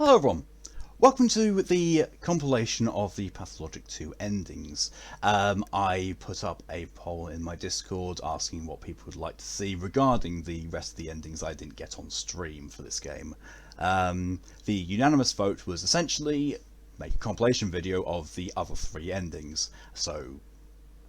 Hello everyone, welcome to the compilation of the Pathologic 2 endings. I put up a poll in my Discord asking what people would like to see regarding the rest of the endings I didn't get on stream for this game. The unanimous vote was essentially make a compilation video of the other 3 endings, so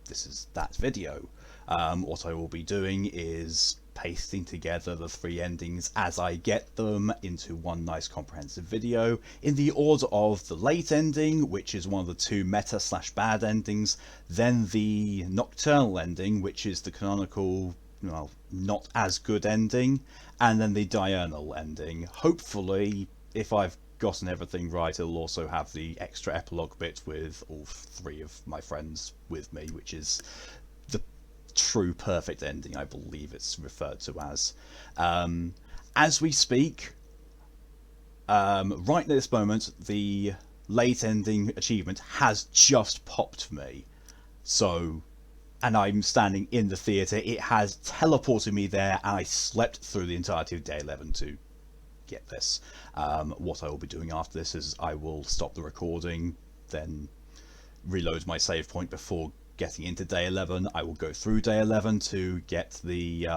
this is that video. What I will be doing is pasting together the 3 endings as I get them into one nice comprehensive video in the order of the late ending, which is one of the 2 meta/bad endings, then the Nocturnal ending, which is the canonical, well, not as good ending, and then the Diurnal ending. Hopefully, if I've gotten everything right, it'll also have the extra epilogue bit with all 3 of my friends with me, which is the true perfect ending, I believe it's referred to as. As we speak, right at this moment, the late ending achievement has just popped for me. So, and I'm standing in the theatre, it has teleported me there, and I slept through the entirety of day 11 to get this. What I will be doing after this is I will stop the recording, then reload my save point before getting into day 11. I will go through day 11 to get the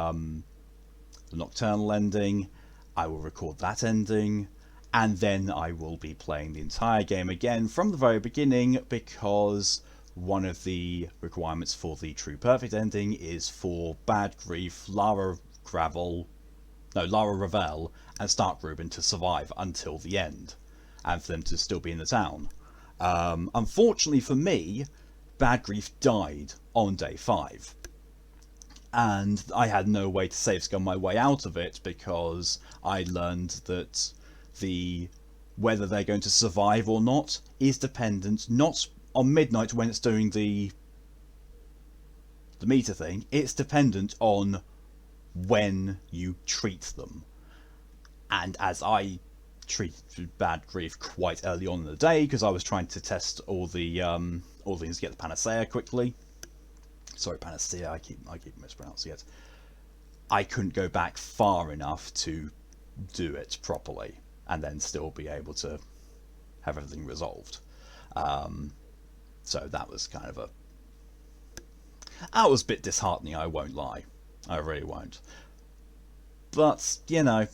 Nocturnal ending. I will record that ending, and then I will be playing the entire game again from the very beginning, because one of the requirements for the true perfect ending is for Bad Grief, Lara Ravel and Stark Reuben to survive until the end, and for them to still be in the town. Unfortunately for me, Bad Grief died on day 5, and I had no way to save scum my way out of it, because I learned that whether they're going to survive or not is dependent not on midnight when it's doing the meter thing, it's dependent on when you treat them. And as I treated Bad Grief quite early on in the day, because I was trying to test all the things to get the Panacea quickly. Sorry, Panacea, I keep mispronouncing it. I couldn't go back far enough to do it properly, and then still be able to have everything resolved. So that was kind of that was a bit disheartening, I won't lie. I really won't. But, you know,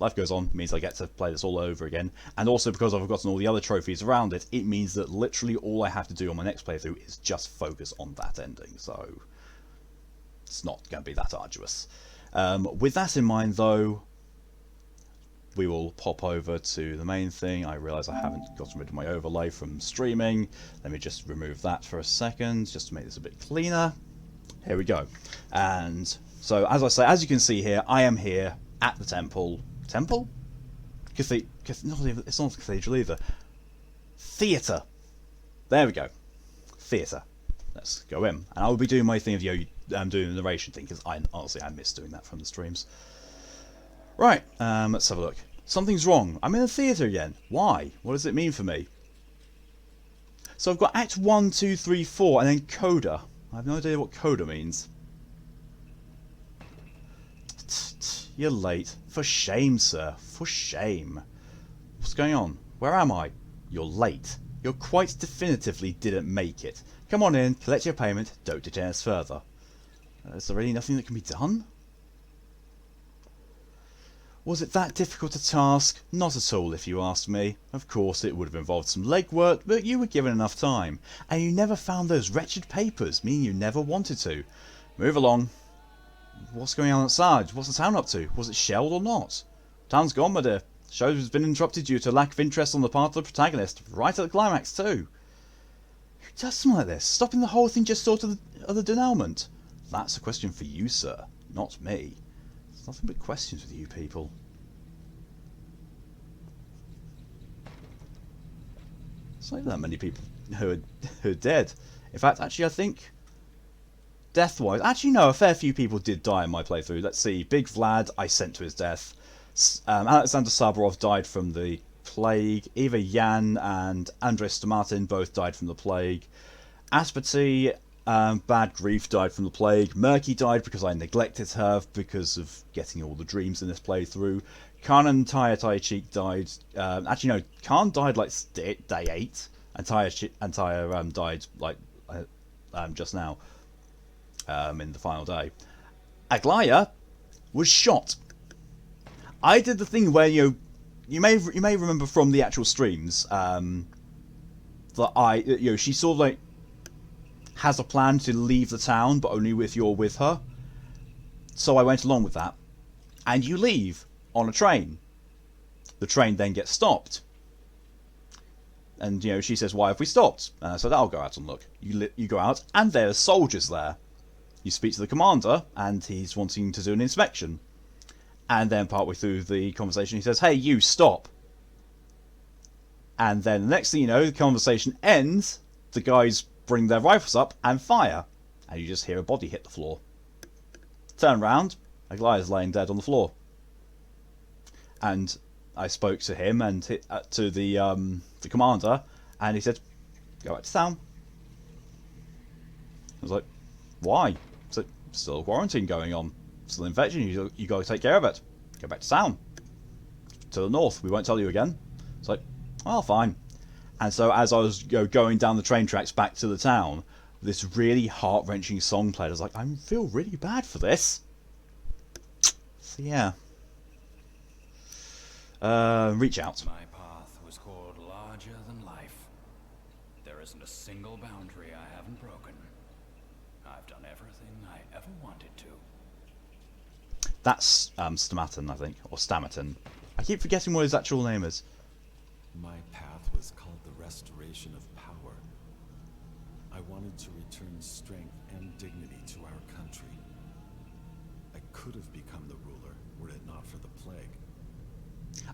life goes on, means I get to play this all over again, and also because I've gotten all the other trophies around it, it means that literally all I have to do on my next playthrough is just focus on that ending, so it's not going to be that arduous. With that in mind though, we will pop over to the main thing. I realise I haven't gotten rid of my overlay from streaming. Let me just remove that for a second, just to make this a bit cleaner. Here we go. And so, as I say, as you can see here, I am here at the temple. Temple? It's not a cathedral either. Theatre. There we go. Theatre. Let's go in. And I will be doing my thing of doing the narration thing, because honestly I miss doing that from the streams. Right, let's have a look. Something's wrong. I'm in a theatre again. Why? What does it mean for me? So I've got Act 1, 2, 3, 4, and then Coda. I have no idea what Coda means. You're late. For shame, sir. For shame. What's going on? Where am I? You're late. You quite definitively didn't make it. Come on in, collect your payment, don't detain us further. Is there really nothing that can be done? Was it that difficult a task? Not at all, if you ask me. Of course, it would have involved some legwork, but you were given enough time. And you never found those wretched papers, meaning you never wanted to. Move along. What's going on outside? What's the town up to? Was it shelled or not? Town's gone, my dear. The show has been interrupted due to lack of interest on the part of the protagonist. Right at the climax, too. Who does something like this? Stopping the whole thing just short of the denouement? That's a question for you, sir, not me. There's nothing but questions with you people. It's not that many people who are dead. In fact, actually, I think death-wise, actually no, a fair few people did die in my playthrough. Let's see, Big Vlad I sent to his death. Alexander Sabarov died from the plague. Eva Yan and Andrei Stomatin both died from the plague. Asperty, Bad Grief died from the plague. Murky died because I neglected her because of getting all the dreams in this playthrough. Khan and Tai Cheek died. Actually, no. Khan died like day 8, and Tai died like just now in the final day. Aglaya was shot. I did the thing where you may remember from the actual streams that she sort of like has a plan to leave the town, but only if you're with her. So I went along with that, and you leave on a train. The train then gets stopped, and she says, "Why have we stopped?" And I said, "I'll go out and look." You go out, and there's soldiers there. You speak to the commander, and he's wanting to do an inspection. And then partway through the conversation, he says, "Hey, you stop." And then the next thing you know, the conversation ends. The guys bring their rifles up and fire, and you just hear a body hit the floor. Turn around, Aglaya's laying dead on the floor. And I spoke to him and to the commander, and he said, "Go back to town." I was like, "Why?" He said, "Still quarantine going on, still infection. You got to take care of it. Go back to town, to the north. We won't tell you again." It's like, "Well, fine." And so as I was going down the train tracks back to the town, this really heart-wrenching song played. I was like, I feel really bad for this. So yeah. Reach out. My path was called larger than life. There isn't a single boundary I haven't broken. I've done everything I ever wanted to. That's Stamaton, I think, or Stamaton. I keep forgetting what his actual name is. My path was called the restoration of power. I wanted to return strength and dignity to our country. I could have become the ruler were it not for the plague.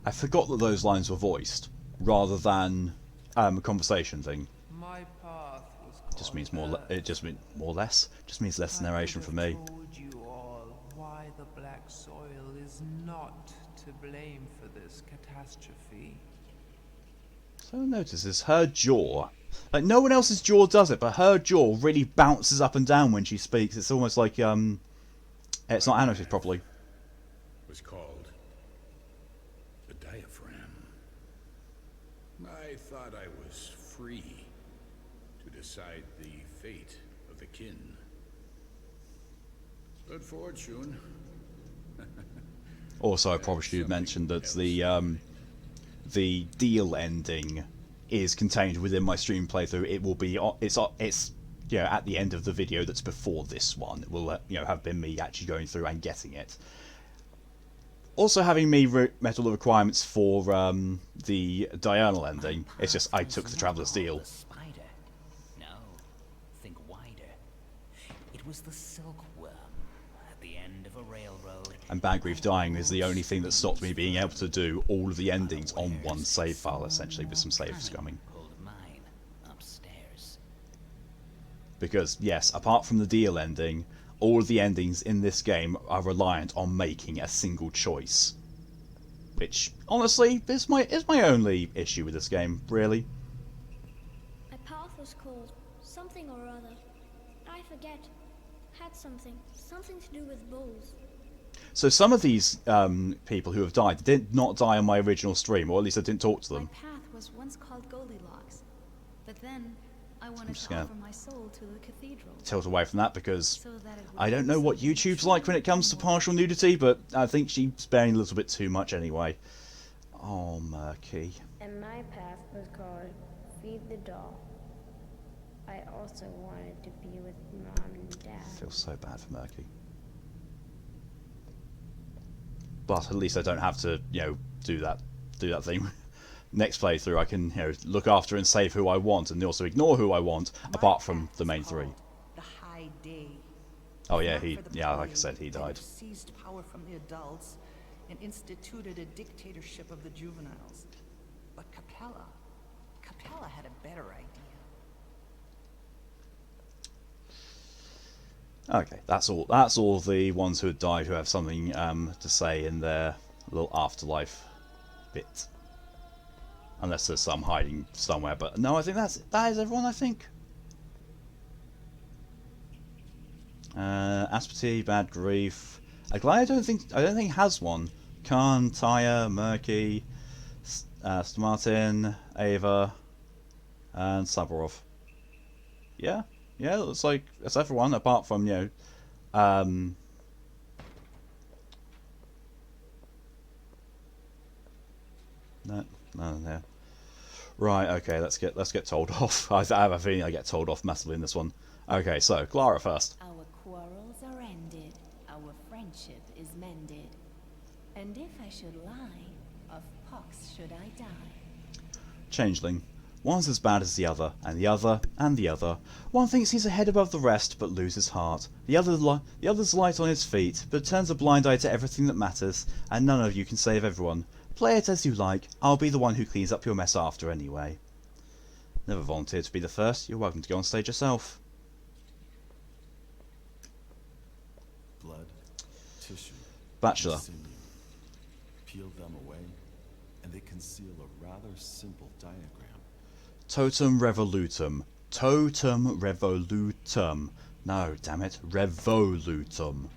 I forgot that those lines were voiced, rather than a conversation thing. My path was Just means more. It just means more or less. Just means less narration for me. I told you all why the black soil is not to blame for this catastrophe. So notice is her jaw. Like no one else's jaw does it, but her jaw really bounces up and down when she speaks. It's almost like it's not animated properly. Was called the diaphragm. I thought I was free to decide the fate of the kin. Good fortune. Also, I probably should have mentioned that the deal ending is contained within my stream playthrough. It will be it's at the end of the video that's before this one. It will have been me actually going through and getting it. Also, having me met all the requirements for the Diurnal ending. It's just I took the Traveler's Deal. Spider. No, think wider. It was the silkworm at the end of a railroad. And Bangreaf dying is the only thing that stopped me being able to do all of the endings on one save file, essentially, with some saves coming. Pulled mine upstairs. Because, yes, apart from the deal ending, all of the endings in this game are reliant on making a single choice. Which, honestly, is my only issue with this game, really. My path was called something or other. I forget. Had something to do with bulls. So some of these people who have died did not die on my original stream, or at least I didn't talk to them. My path was once called Goldilocks, but then I wanted just to gonna offer my soul to the cathedral. Tilt away from that because So that it would I don't know what something YouTube's like when it comes to partial nudity, but I think she's bearing a little bit too much anyway. Oh, Murky. And my path was called Feed the Doll. I also wanted to be with Mom and Dad. I feel so bad for Murky. But at least I don't have to, do that thing. Next playthrough, I can, look after and save who I want, and also ignore who I want, apart from the main three. The High Day. Oh yeah, like I said, he died. Seized power from the adults and instituted a dictatorship of the juveniles. But Capella had a better idea. Okay, that's all the ones who had died who have something to say in their little afterlife bit. Unless there's some hiding somewhere, but no, I think that is everyone, I think. Asperty, Bad Grief. Aglaya I don't think has one, Khan, Tyre, Murky, Martin, Ava, and Saborov. Yeah, yeah, it looks like it's everyone apart from, you know, no. Right, okay, let's get told off. I have a feeling I get told off massively in this one. Okay, so Clara first. Our quarrels are ended, our friendship is mended. And if I should lie, of pox should I die. Changeling. One's as bad as the other, and the other, and the other. One thinks he's a head above the rest, but loses heart. The other's light on his feet, but turns a blind eye to everything that matters, and none of you can save everyone. Play it as you like, I'll be the one who cleans up your mess after anyway. Never volunteered to be the first, you're welcome to go on stage yourself. Blood, tissue, Bachelor. sinew. Peel them away, and they conceal a rather simple diagram. Totem revolutum. Totem revolutum. No, damn it, revolutum.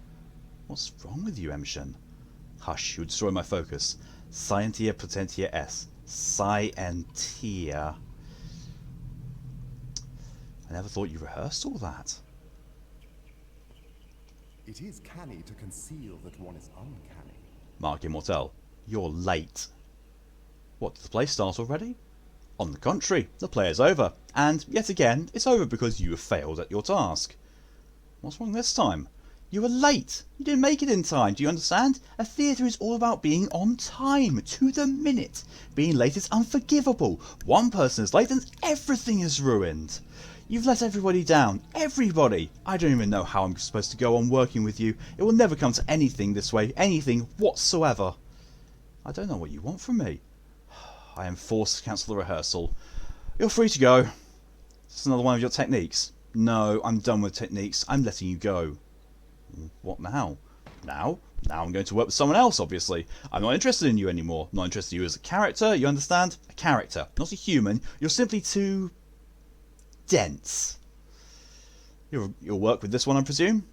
What's wrong with you, Emshin? Hush, you'll destroy my focus. Scientia potentia S. Scientia. I never thought you rehearsed all that. It is canny to conceal that one is uncanny. Mark Immortel, you're late. What, did the play start already? On the contrary, the play is over, and yet again, it's over because you have failed at your task. What's wrong this time? You were late. You didn't make it in time. Do you understand? A theatre is all about being on time, to the minute. Being late is unforgivable. One person is late and everything is ruined. You've let everybody down. Everybody. I don't even know how I'm supposed to go on working with you. It will never come to anything this way. Anything whatsoever. I don't know what you want from me. I am forced to cancel the rehearsal. You're free to go. Is this another one of your techniques? No, I'm done with techniques. I'm letting you go. What now? Now I'm going to work with someone else, obviously. I'm not interested in you anymore. Not interested in you as a character, you understand? A character, not a human. You're simply too dense. You'll work with this one, I presume?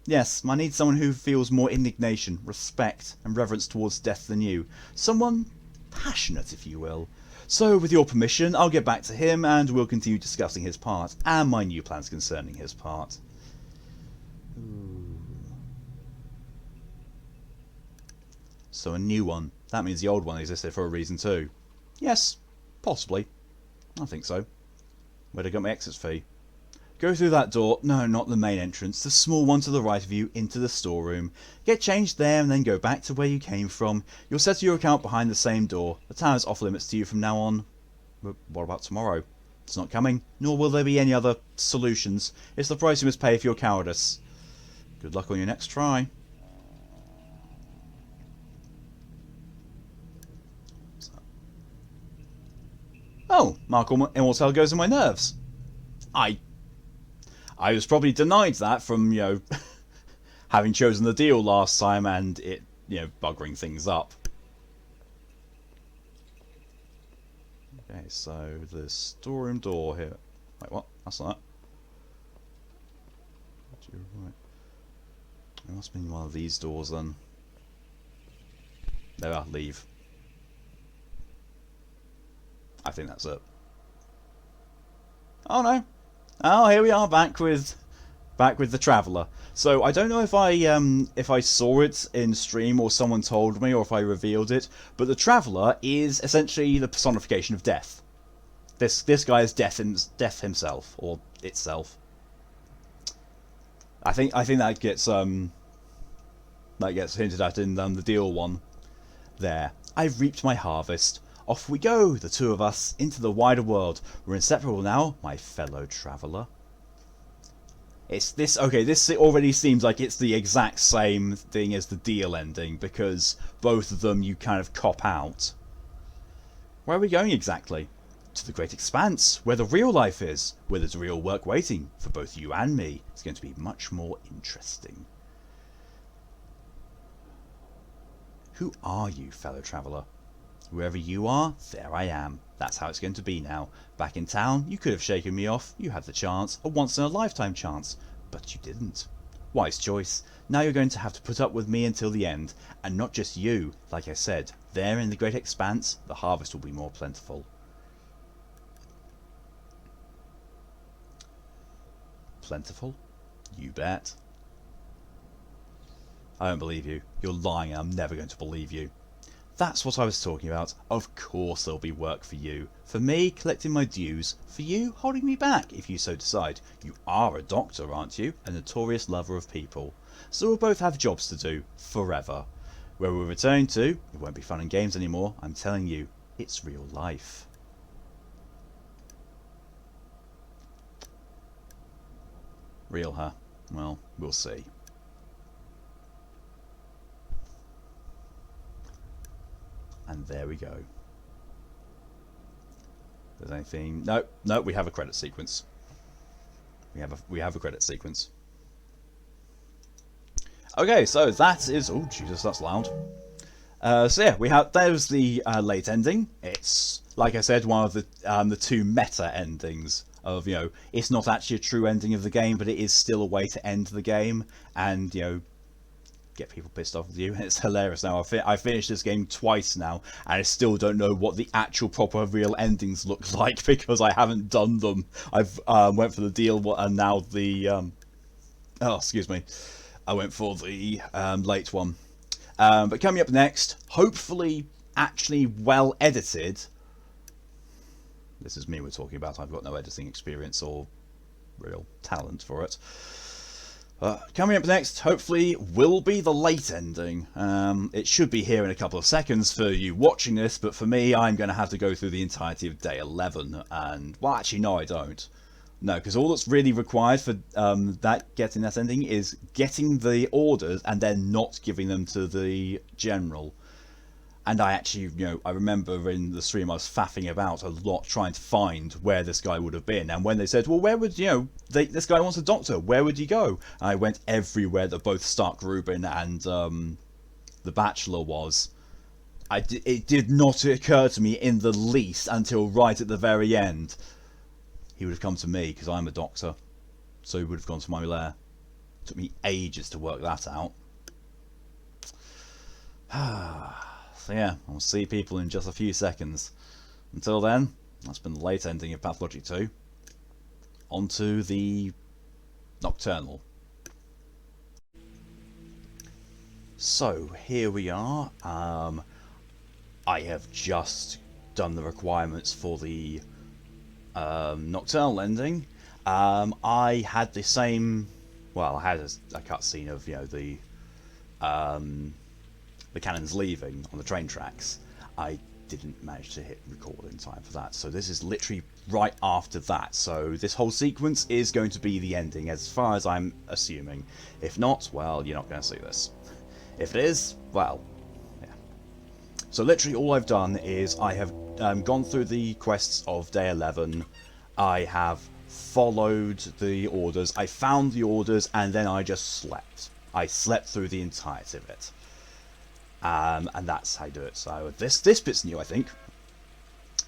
Yes, I need someone who feels more indignation, respect, and reverence towards death than you. Someone passionate, if you will. So, with your permission, I'll get back to him and we'll continue discussing his part and my new plans concerning his part. So a new one. That means the old one existed for a reason too. Yes, possibly. I think so. Where'd I get my exit fee? Go through that door. No, not the main entrance. The small one to the right of you, into the storeroom. Get changed there and then go back to where you came from. You'll settle your account behind the same door. The town is off limits to you from now on. But what about tomorrow? It's not coming, nor will there be any other solutions. It's the price you must pay for your cowardice. Good luck on your next try. Oh, Mark Immortel goes in my nerves. I was probably denied that from, you know, having chosen the deal last time and it, you know, buggering things up. Okay, so the storeroom door here. Wait, what? That's not it. Right. It must be one of these doors then. There we are, leave. I think that's it. Oh no. Oh, here we are back with the Traveller. So I don't know if I saw it in stream or someone told me or if I revealed it, but the Traveller is essentially the personification of death. This guy is death himself or itself. I think that gets hinted at in the deal one. There, I've reaped my harvest. Off we go, the two of us, into the wider world. We're inseparable now, my fellow traveller. This already seems like it's the exact same thing as the deal ending, because both of them you kind of cop out. Where are we going exactly? To the great expanse, where the real life is, where there's real work waiting for both you and me. It's going to be much more interesting. Who are you, fellow traveller? Wherever you are, there I am. That's how it's going to be now. Back in town, you could have shaken me off. You had the chance, a once-in-a-lifetime chance. But you didn't. Wise choice. Now you're going to have to put up with me until the end. And not just you. Like I said, there in the great expanse, the harvest will be more plentiful. Plentiful? You bet. I don't believe you. You're lying and I'm never going to believe you. That's what I was talking about. Of course there'll be work for you. For me, collecting my dues. For you, holding me back, if you so decide. You are a doctor, aren't you? A notorious lover of people. So we'll both have jobs to do. Forever. Where we'll return to, it won't be fun and games anymore. I'm telling you, it's real life. Real, huh? Well, we'll see. And there we go. There's anything? No, no. We have a credit sequence. We have a credit sequence. Okay, so that is. Oh Jesus, that's loud. So yeah, there's the late ending. It's like I said, one of the two meta endings of, you know, it's not actually a true ending of the game, but it is still a way to end the game and, you know, get people pissed off with you. It's hilarious. Now I finished this game twice now and I still don't know what the actual proper real endings look like because I haven't done them. I've went for the deal and now the oh, excuse me, I went for the late one. But coming up next, hopefully actually well edited. This is me we're talking about. I've got no editing experience or real talent for it. Coming up next, hopefully, will be the late ending. It should be here in a couple of seconds for you watching this, but for me, I'm going to have to go through the entirety of day 11. And, well, actually, no, I don't. No, because all that's really required for getting that ending is getting the orders and then not giving them to the general. And I actually, you know, I remember in the stream I was faffing about a lot trying to find where this guy would have been. And when they said, well, where would, you know, this guy wants a doctor, where would he go? And I went everywhere that both Stark Rubin and the Bachelor was. It did not occur to me in the least until right at the very end. He would have come to me because I'm a doctor. So he would have gone to my lair. It took me ages to work that out. So yeah, I'll see people in just a few seconds. Until then, that's been the late ending of Pathologic 2. On to the Nocturnal. So, here we are. I have just done the requirements for the Nocturnal ending. I had the same... Well, I had a cutscene of, you know, the cannons leaving on the train tracks. I didn't manage to hit record in time for that, so this is literally right after that. So this whole sequence is going to be the ending, as far as I'm assuming. If not, well, you're not going to see this. If it is, well, yeah. So literally all I've done is I have gone through the quests of day 11. I have followed the orders. I found the orders, and then I just slept. I slept through the entirety of it. And that's how you do it. So this bit's new, I think.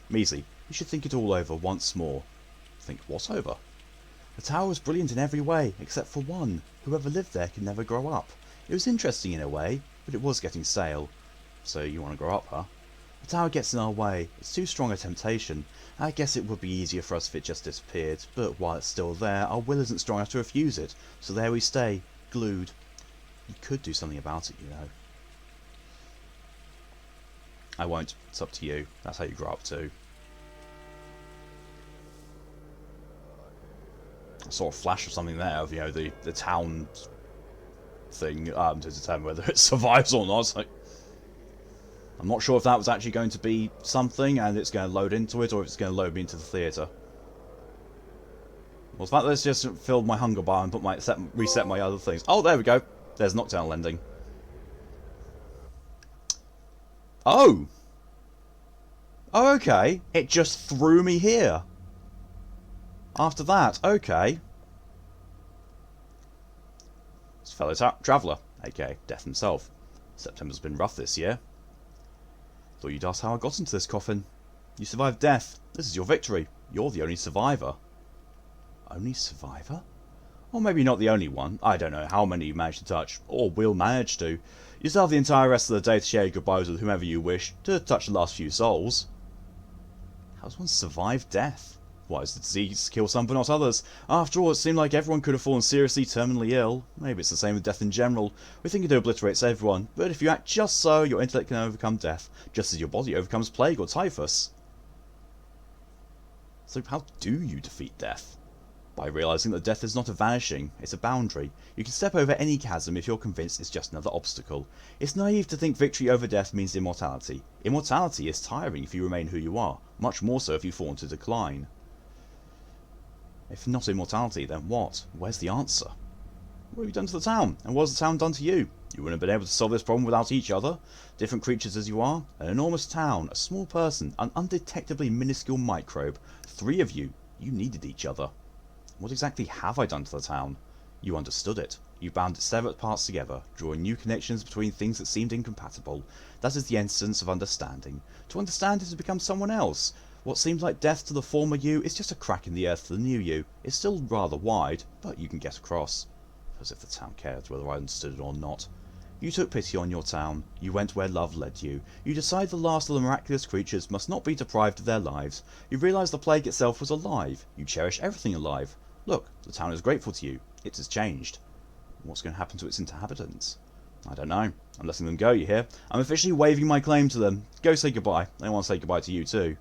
Measly, you should think it all over once more. Think what over? The tower was brilliant in every way, except for one. Whoever lived there could never grow up. It was interesting in a way, but it was getting stale. So you want to grow up, huh? The tower gets in our way. It's too strong a temptation. I guess it would be easier for us if it just disappeared, but while it's still there, our will isn't strong enough to refuse it. So there we stay, glued. You could do something about it, you know. I won't. It's up to you. That's how you grow up too. I saw a flash of something there of, you know, the town thing to determine whether it survives or not. So I'm not sure if that was actually going to be something and it's going to load into it, or if it's going to load me into the theatre. Well, the fact that it's just filled my hunger bar and reset my other things. Oh, there we go. There's Nocturnal ending. Oh! Oh, okay. It just threw me here. After that, okay. It's fellow traveller, aka Death himself. September's been rough this year. Thought you'd ask how I got into this coffin. You survived death. This is your victory. You're the only survivor. Only survivor? Or maybe not the only one. I don't know how many you managed to touch, or will manage to. You still have the entire rest of the day to share your goodbyes with whomever you wish, to touch the last few souls. How does one survive death? Why does the disease kill some but not others? After all, it seemed like everyone could have fallen seriously terminally ill. Maybe it's the same with death in general. We think it obliterates everyone, but if you act just so, your intellect can overcome death, just as your body overcomes plague or typhus. So how do you defeat death? By realising that death is not a vanishing, it's a boundary. You can step over any chasm if you're convinced it's just another obstacle. It's naive to think victory over death means immortality. Immortality is tiring if you remain who you are, much more so if you fall into decline. If not immortality, then what? Where's the answer? What have you done to the town? And what has the town done to you? You wouldn't have been able to solve this problem without each other. Different creatures as you are. An enormous town, a small person, an undetectably minuscule microbe. 3 of you. You needed each other. What exactly have I done to the town? You understood it. You bound its severed parts together, drawing new connections between things that seemed incompatible. That is the essence of understanding. To understand is to become someone else. What seemed like death to the former you is just a crack in the earth to the new you. It's still rather wide, but you can get across. As if the town cared whether I understood it or not. You took pity on your town. You went where love led you. You decided the last of the miraculous creatures must not be deprived of their lives. You realised the plague itself was alive. You cherish everything alive. Look, the town is grateful to you. It has changed. What's going to happen to its inhabitants? I don't know. I'm letting them go, you hear? I'm officially waiving my claim to them. Go say goodbye. I want to say goodbye to you too.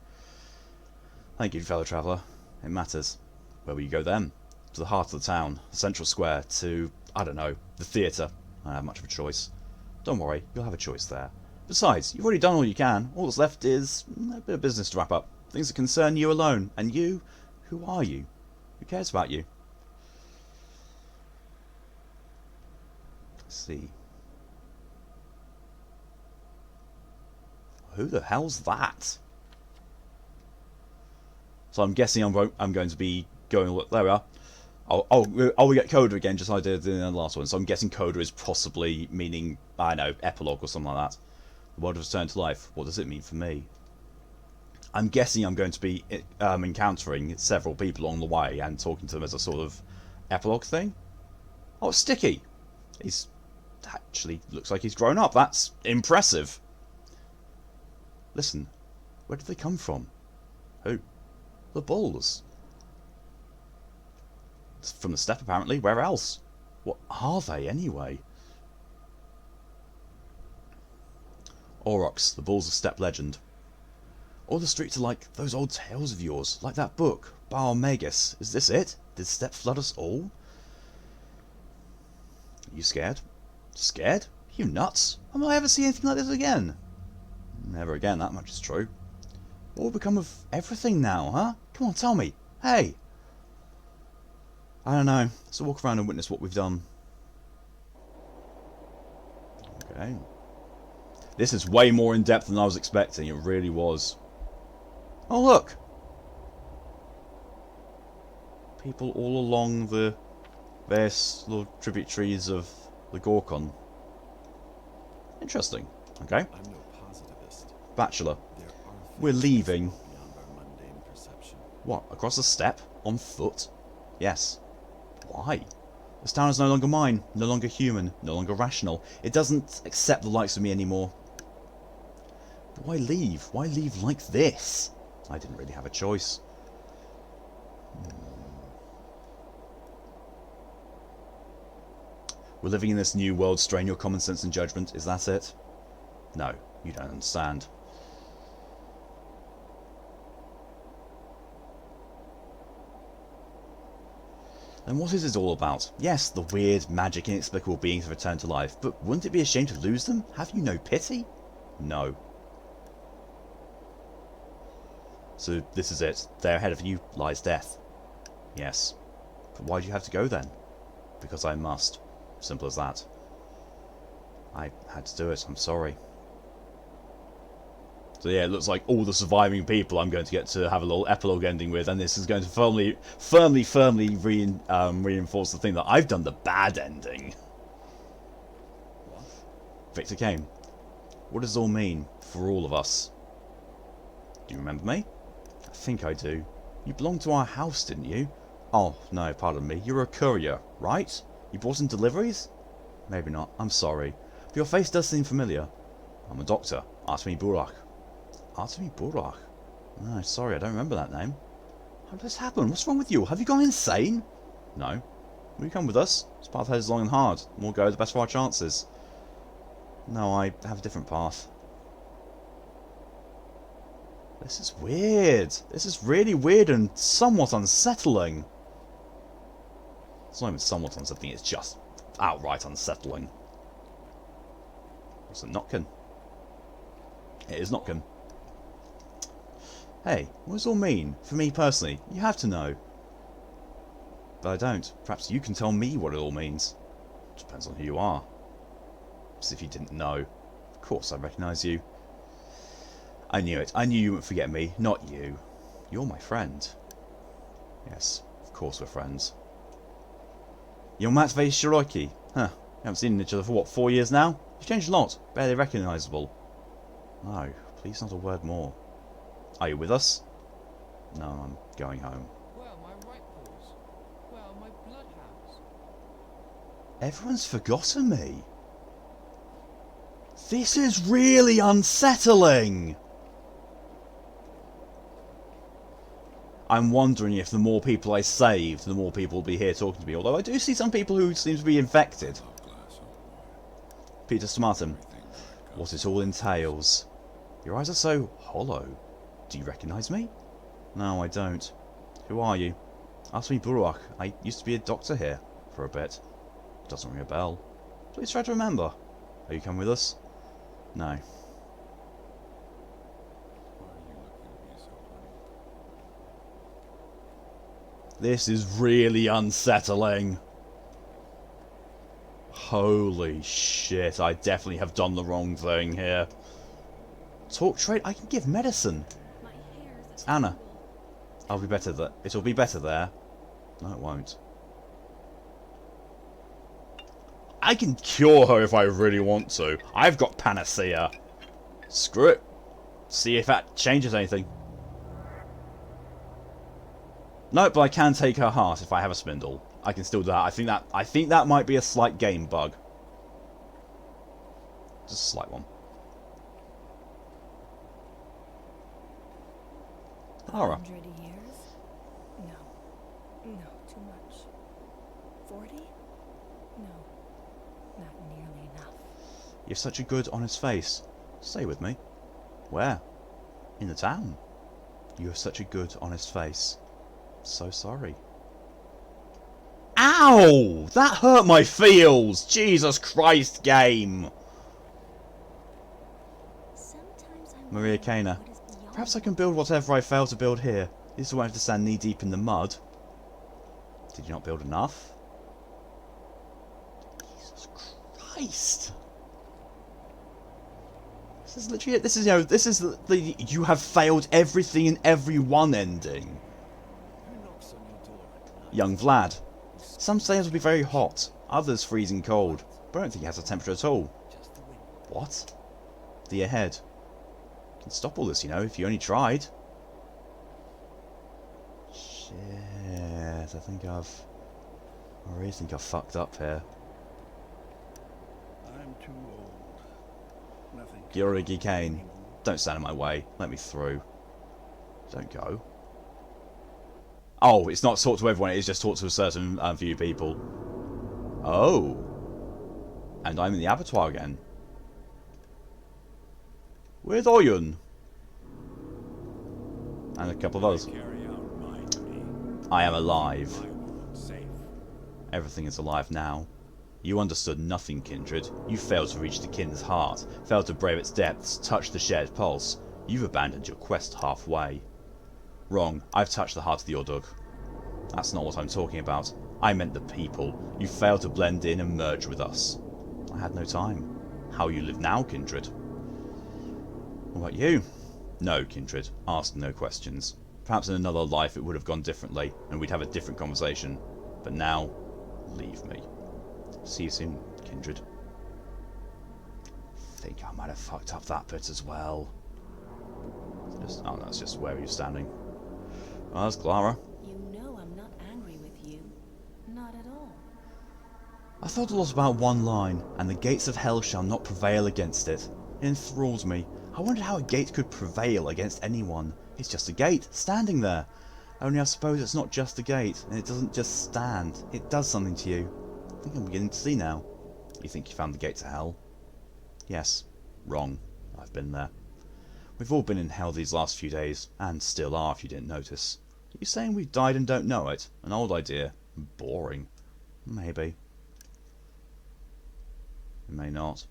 Thank you, fellow traveller. It matters. Where will you go then? To the heart of the town, the central square, to, I don't know, the theatre. I don't have much of a choice. Don't worry, you'll have a choice there. Besides, you've already done all you can. All that's left is a bit of business to wrap up. Things that concern you alone. And you? Who are you? Who cares about you? Let's see. Who the hell's that? So I'm guessing I'm going to be going... There we are. Oh, we get Coda again, just like I did in the last one. So I'm guessing Coda is possibly meaning, I don't know, epilogue or something like that. The world has returned to life. What does it mean for me? I'm guessing I'm going to be encountering several people along the way and talking to them as a sort of epilogue thing. Oh, Sticky! He's actually looks like he's grown up. That's impressive. Listen, where did they come from? Who? The bulls. It's from the steppe, apparently. Where else? What are they, anyway? Aurochs, the bulls of steppe legend. All the streets are like those old tales of yours, like that book, Bar Magus. Is this it? Did steppe flood us all? Are you scared? Scared? You nuts? Will I ever see anything like this again? Never again, that much is true. What will become of everything now, huh? Come on, tell me. Hey! I don't know. Let's walk around and witness what we've done. Okay. This is way more in depth than I was expecting. It really was. Oh, look! People all along the various little tributaries of the Gorkon. Interesting. Okay. I'm no positivist. Bachelor. We're leaving. What? Across the steppe? On foot? Yes. Why? This town is no longer mine, no longer human, no longer rational. It doesn't accept the likes of me anymore. But why leave? Why leave like this? I didn't really have a choice. We're living in this new world. Strain your common sense and judgment. Is that it? No, you don't understand. And what is it all about? Yes, the weird, magic, inexplicable beings have returned to life, but wouldn't it be a shame to lose them? Have you no pity? No. So this is it. There ahead of you lies death. Yes. But why do you have to go then? Because I must. Simple as that. I had to do it. I'm sorry. So yeah, it looks like all the surviving people I'm going to get to have a little epilogue ending with, and this is going to firmly reinforce the thing that I've done the bad ending. What? Victor came. What does it all mean for all of us? Do you remember me? I think I do. You belonged to our house, didn't you? Oh, no, pardon me. You're a courier, right? You brought in deliveries? Maybe not. I'm sorry. But your face does seem familiar. I'm a doctor. Artemi Burak. Artemi Burak? No, sorry, I don't remember that name. How did this happen? What's wrong with you? Have you gone insane? No. Will you come with us? This path heads long and hard. The more go, the better our chances. No, I have a different path. This is weird. This is really weird and somewhat unsettling. It's not even somewhat unsettling, it's just outright unsettling. What's it, Notkin? It is Notkin. Hey, what does it all mean? For me personally, you have to know. But I don't. Perhaps you can tell me what it all means. Depends on who you are. As if you didn't know. Of course I recognise you. I knew it. I knew you wouldn't forget me. Not you. You're my friend. Yes, of course we're friends. You're Matvey Shiroki. Huh. We haven't seen each other for what, 4 years now? You've changed a lot. Barely recognisable. No, please not a word more. Are you with us? No, I'm going home. Where are my right paws? Where are my bloodhounds? Everyone's forgotten me. This is really unsettling. I'm wondering if the more people I save, the more people will be here talking to me. Although I do see some people who seem to be infected. Peter Smartin, what it all entails. Your eyes are so hollow. Do you recognise me? No, I don't. Who are you? Artemi Burak. I used to be a doctor here for a bit. Doesn't ring a bell. Please try to remember. Are you coming with us? No. This is really unsettling. Holy shit, I definitely have done the wrong thing here. Talk trade? I can give medicine. Anna. I'll be better there. It'll be better there. No, it won't. I can cure her if I really want to. I've got panacea. Screw it. See if that changes anything. No, but I can take her heart if I have a spindle. I can still do that. I think that might be a slight game bug. Just a slight one. Alright. 100 years? No. No, too much. 40? No. Not nearly enough. You have such a good, honest face. Stay with me. Where? In the town. You have such a good, honest face. So sorry. Ow! That hurt my feels! Jesus Christ, game! Maria Kana. Perhaps I can build whatever I fail to build here. At least I won't have to stand knee deep in the mud. Did you not build enough? Jesus Christ! This is literally it. This is, you know, this is the you have failed everything and everyone ending. Young Vlad. Some days will be very hot, others freezing cold, but I don't think it has a temperature at all. What? The year ahead. You can stop all this, you know, if you only tried. Shit, I really think I've fucked up here. I'm too old. Nothing. Georgi Kane, don't stand in my way. Let me through. Don't go. Oh, it's not talk to everyone, it is just talk to a certain few people. Oh. And I'm in the abattoir again. With Oyun. And a couple of others. I am alive. Everything is alive now. You understood nothing, Kindred. You failed to reach the kin's heart, failed to brave its depths, touch the shared pulse. You've abandoned your quest halfway. Wrong. I've touched the heart of the Ordug. That's not what I'm talking about. I meant the people. You failed to blend in and merge with us. I had no time. How you live now, Kindred? What about you? No, Kindred. Ask no questions. Perhaps in another life it would have gone differently, and we'd have a different conversation. But now, leave me. See you soon, Kindred. I think I might have fucked up that bit as well. Oh, that's just where he was standing. Oh, that's Clara. You know I'm not angry with thought a lot about one line, and the gates of hell shall not prevail against it. It enthralled me. I wondered how a gate could prevail against anyone. It's just a gate, standing there. Only I suppose it's not just a gate, and it doesn't just stand. It does something to you. I think I'm beginning to see now. You think you found the gate to hell? Yes. Wrong. I've been there. We've all been in hell these last few days, and still are if you didn't notice. Are you saying we've died and don't know it? An old idea. Boring. Maybe. It may not.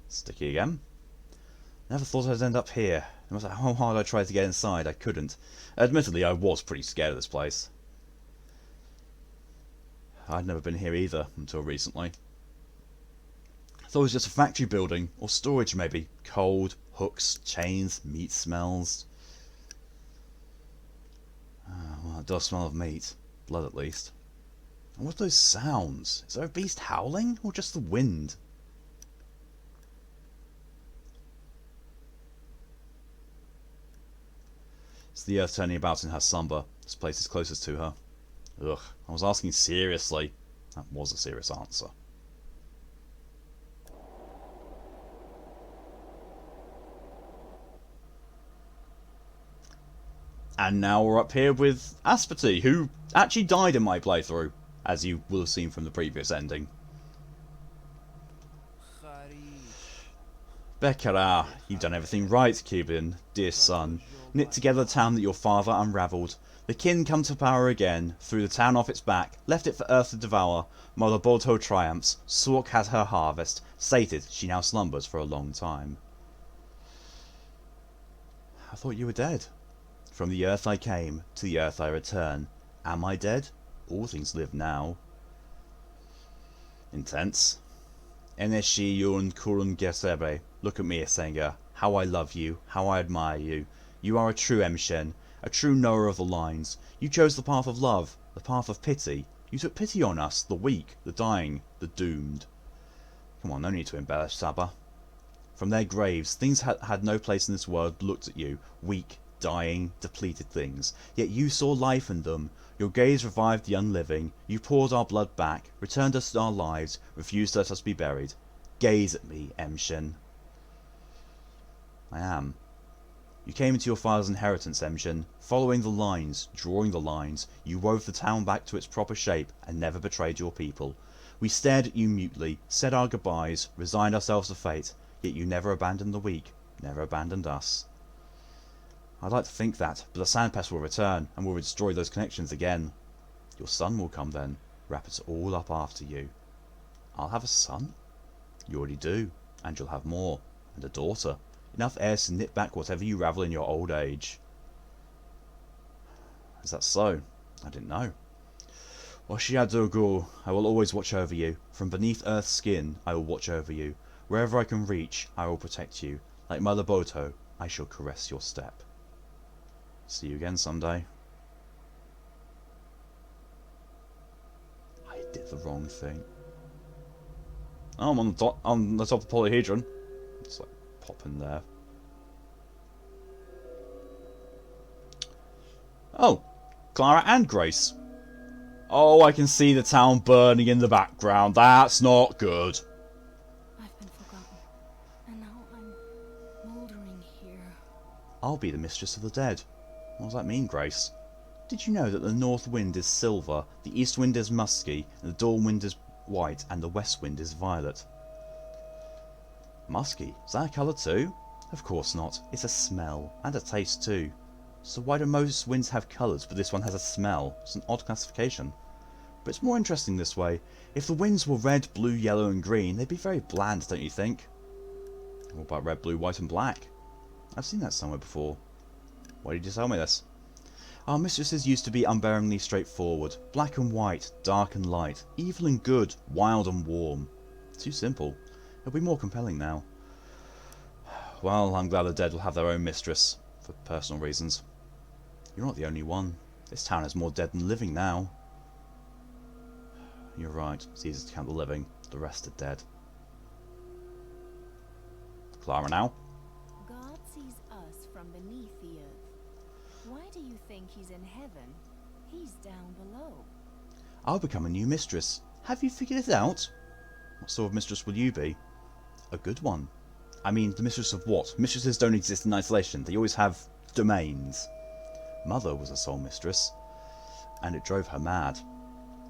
Sticky again. Never thought I'd end up here. No matter how hard I tried to get inside, I couldn't. Admittedly, I was pretty scared of this place. I'd never been here either, until recently. I thought it was just a factory building, or storage maybe. Cold, hooks, chains, meat smells. Well, it does smell of meat. Blood at least. And what are those sounds? Is there a beast howling, or just the wind? It's the earth turning about in her slumber. This place is closest to her. Ugh, I was asking seriously. That was a serious answer. And now we're up here with Asperty, who actually died in my playthrough, as you will have seen from the previous ending. Bekara, you've done everything right, Cuban, dear son. Knit together the town that your father unravelled. The kin come to power again, threw the town off its back, left it for earth to devour. Mother Bolto triumphs, Sork has her harvest. Sated, she now slumbers for a long time. I thought you were dead. From the earth I came, to the earth I return. Am I dead? All things live now. Intense. Eneshi yun kurun gesebe. Look at me, Asenga. How I love you, how I admire you. You are a true Emshen, a true knower of the lines. You chose the path of love, the path of pity. You took pity on us, the weak, the dying, the doomed. Come on, no need to embellish, Saba. From their graves, things had no place in this world looked at you, weak, dying, depleted things. Yet you saw life in them. Your gaze revived the unliving. You poured our blood back, returned us our lives, refused to let us be buried. Gaze at me, Emshen. I am. You came into your father's inheritance, Emshen. Following the lines, drawing the lines, you wove the town back to its proper shape and never betrayed your people. We stared at you mutely, said our goodbyes, resigned ourselves to fate, yet you never abandoned the weak, never abandoned us. I'd like to think that, but the Sandpest will return, and will destroy those connections again. Your son will come then, wrap us all up after you. I'll have a son? You already do, and you'll have more, and a daughter. Enough heirs to knit back whatever you ravel in your old age. Is that so? I didn't know. Washiadogu, I will always watch over you. From beneath Earth's skin, I will watch over you. Wherever I can reach, I will protect you. Like Mother Boto, I shall caress your step. See you again someday. I did the wrong thing. Oh, I'm on the top of the polyhedron. It's like popping there. Oh, Clara and Grace. Oh, I can see the town burning in the background. That's not good. I've been forgotten, and now I'm moldering here. I'll be the mistress of the dead. What does that mean, Grace? Did you know that the north wind is silver, the east wind is musky, and the dawn wind is white, and the west wind is violet? Musky? Is that a colour too? Of course not. It's a smell, and a taste too. So why do most winds have colours, but this one has a smell? It's an odd classification. But it's more interesting this way. If the winds were red, blue, yellow and green, they'd be very bland, don't you think? What about red, blue, white and black? I've seen that somewhere before. Why did you tell me this? Our mistresses used to be unbearingly straightforward. Black and white, dark and light, evil and good, wild and warm. Too simple. It'll be more compelling now. Well, I'm glad the dead will have their own mistress, for personal reasons. You're not the only one. This town has more dead than living now. You're right, it's easy to count the living, the rest are dead. Clara now? God sees us from beneath the earth. Why do you think he's in heaven? He's down below. I'll become a new mistress. Have you figured it out? What sort of mistress will you be? A good one. I mean, the mistress of what? Mistresses don't exist in isolation. They always have domains. Mother was a soul mistress, and it drove her mad.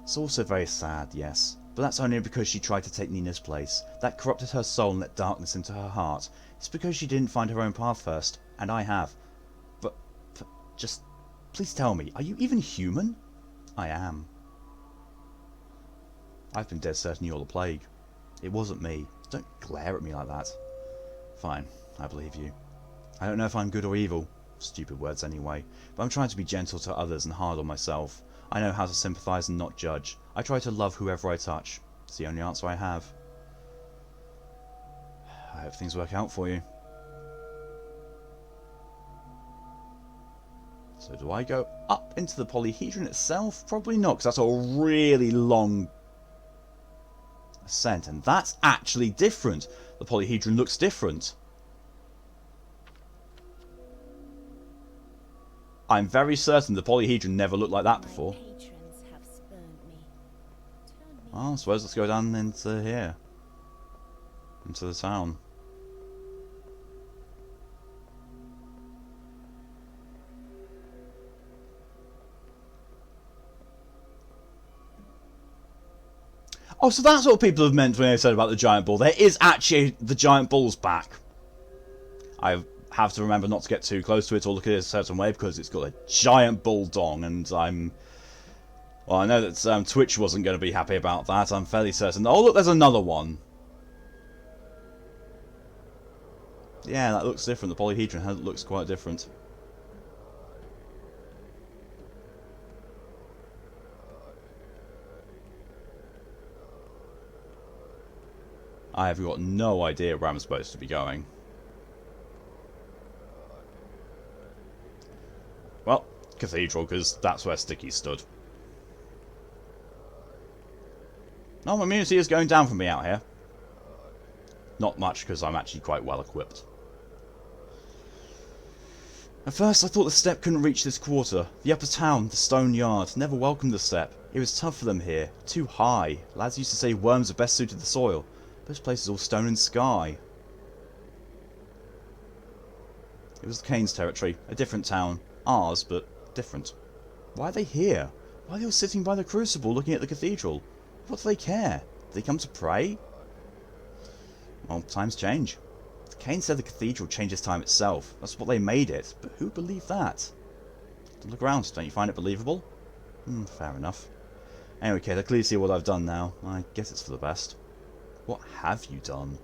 It's also very sad, yes, but that's only because she tried to take Nina's place. That corrupted her soul and let darkness into her heart. It's because she didn't find her own path first, and I have. But just, please tell me, are you even human? I am. I've been dead certain you're the plague. It wasn't me. Don't glare at me like that. Fine, I believe you. I don't know if I'm good or evil. Stupid words anyway. But I'm trying to be gentle to others and hard on myself. I know how to sympathise and not judge. I try to love whoever I touch. It's the only answer I have. I hope things work out for you. So do I go up into the polyhedron itself? Probably not, because that's a really long ascent. And that's actually different. The polyhedron looks different. I'm very certain the polyhedron never looked like that before. Well, I suppose let's go down into here. Into the town. Oh, so that's what people have meant when they said about the giant bull. There is actually the giant bull's back. I have to remember not to get too close to it or look at it a certain way because it's got a giant bull dong, and well, I know that Twitch wasn't going to be happy about that. I'm fairly certain. Oh, look, there's another one. Yeah, that looks different. The polyhedron looks quite different. I have got no idea where I'm supposed to be going. Well, cathedral, because that's where Sticky stood. No, my immunity is going down for me out here. Not much, because I'm actually quite well equipped. At first, I thought the steppe couldn't reach this quarter. The upper town, the stone yard, never welcomed the steppe. It was tough for them here, too high. Lads used to say worms are best suited to the soil. This place is all stone and sky. It was the Kane's territory, a different town. Ours, but different. Why are they here? Why are they all sitting by the crucible looking at the cathedral? What do they care? Do they come to pray? Well, times change. Kane said the cathedral changes time itself. That's what they made it. But who believed that? Look around, don't you find it believable? Fair enough. Anyway, kid, I clearly see what I've done now. I guess it's for the best. What have you done?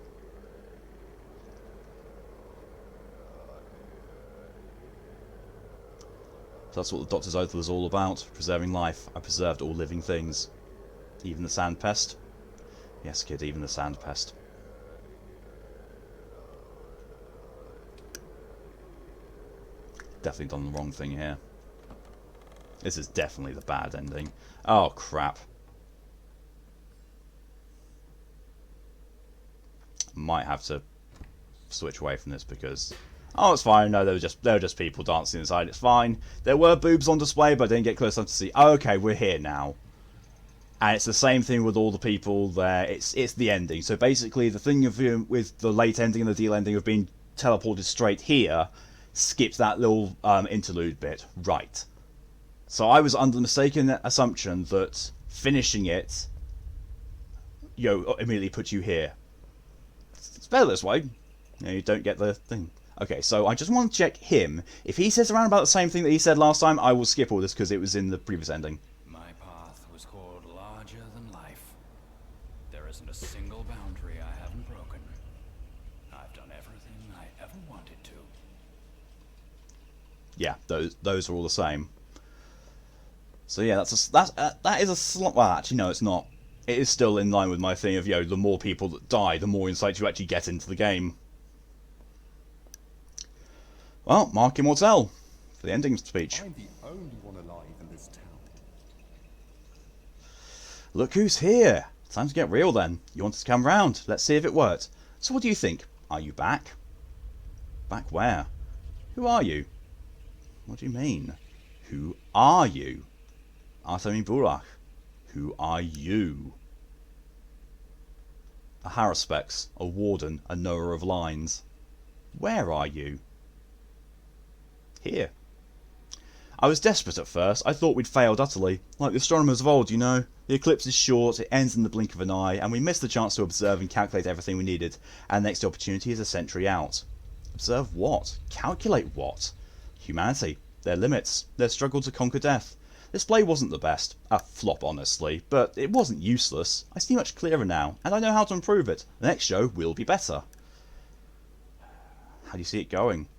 So that's what the Doctor's Oath was all about. Preserving life. I preserved all living things. Even the sand pest? Yes, kid, even the sand pest. Definitely done the wrong thing here. This is definitely the bad ending. Oh, crap. Might have to switch away from this because... Oh, it's fine. No, they were just people dancing inside. It's fine. There were boobs on display, but I didn't get close enough to see. Oh, okay, we're here now. And it's the same thing with all the people there. It's the ending. So basically, the thing with the late ending and the deal ending of being teleported straight here skipped that little interlude bit. Right. So I was under the mistaken assumption that finishing it, immediately put you here. It's better this way. You don't get the thing. Okay, so I just want to check him. If he says around about the same thing that he said last time, I will skip all this because it was in the previous ending. My path was called larger than life. There isn't a single boundary I haven't broken. I've done everything I ever wanted to. Yeah, those are all the same. So yeah, that is a slot. Well, actually, no, it's not. It is still in line with my thing of the more people that die, the more insight you actually get into the game. Well, Mark Immortel for the ending speech. I'm the only one alive in this town. Look who's here. Time to get real then. You wanted to come round. Let's see if it worked. So what do you think? Are you back? Back where? Who are you? What do you mean? Who are you? Artemi Burak. Who are you? A Haruspex, a Warden, a knower of lines. Where are you? Here. I was desperate at first. I thought we'd failed utterly. Like the astronomers of old, you know. The eclipse is short, it ends in the blink of an eye, and we missed the chance to observe and calculate everything we needed. And the next opportunity is a century out. Observe what? Calculate what? Humanity. Their limits. Their struggle to conquer death. This play wasn't the best. A flop, honestly. But it wasn't useless. I see much clearer now, and I know how to improve it. The next show will be better. How do you see it going?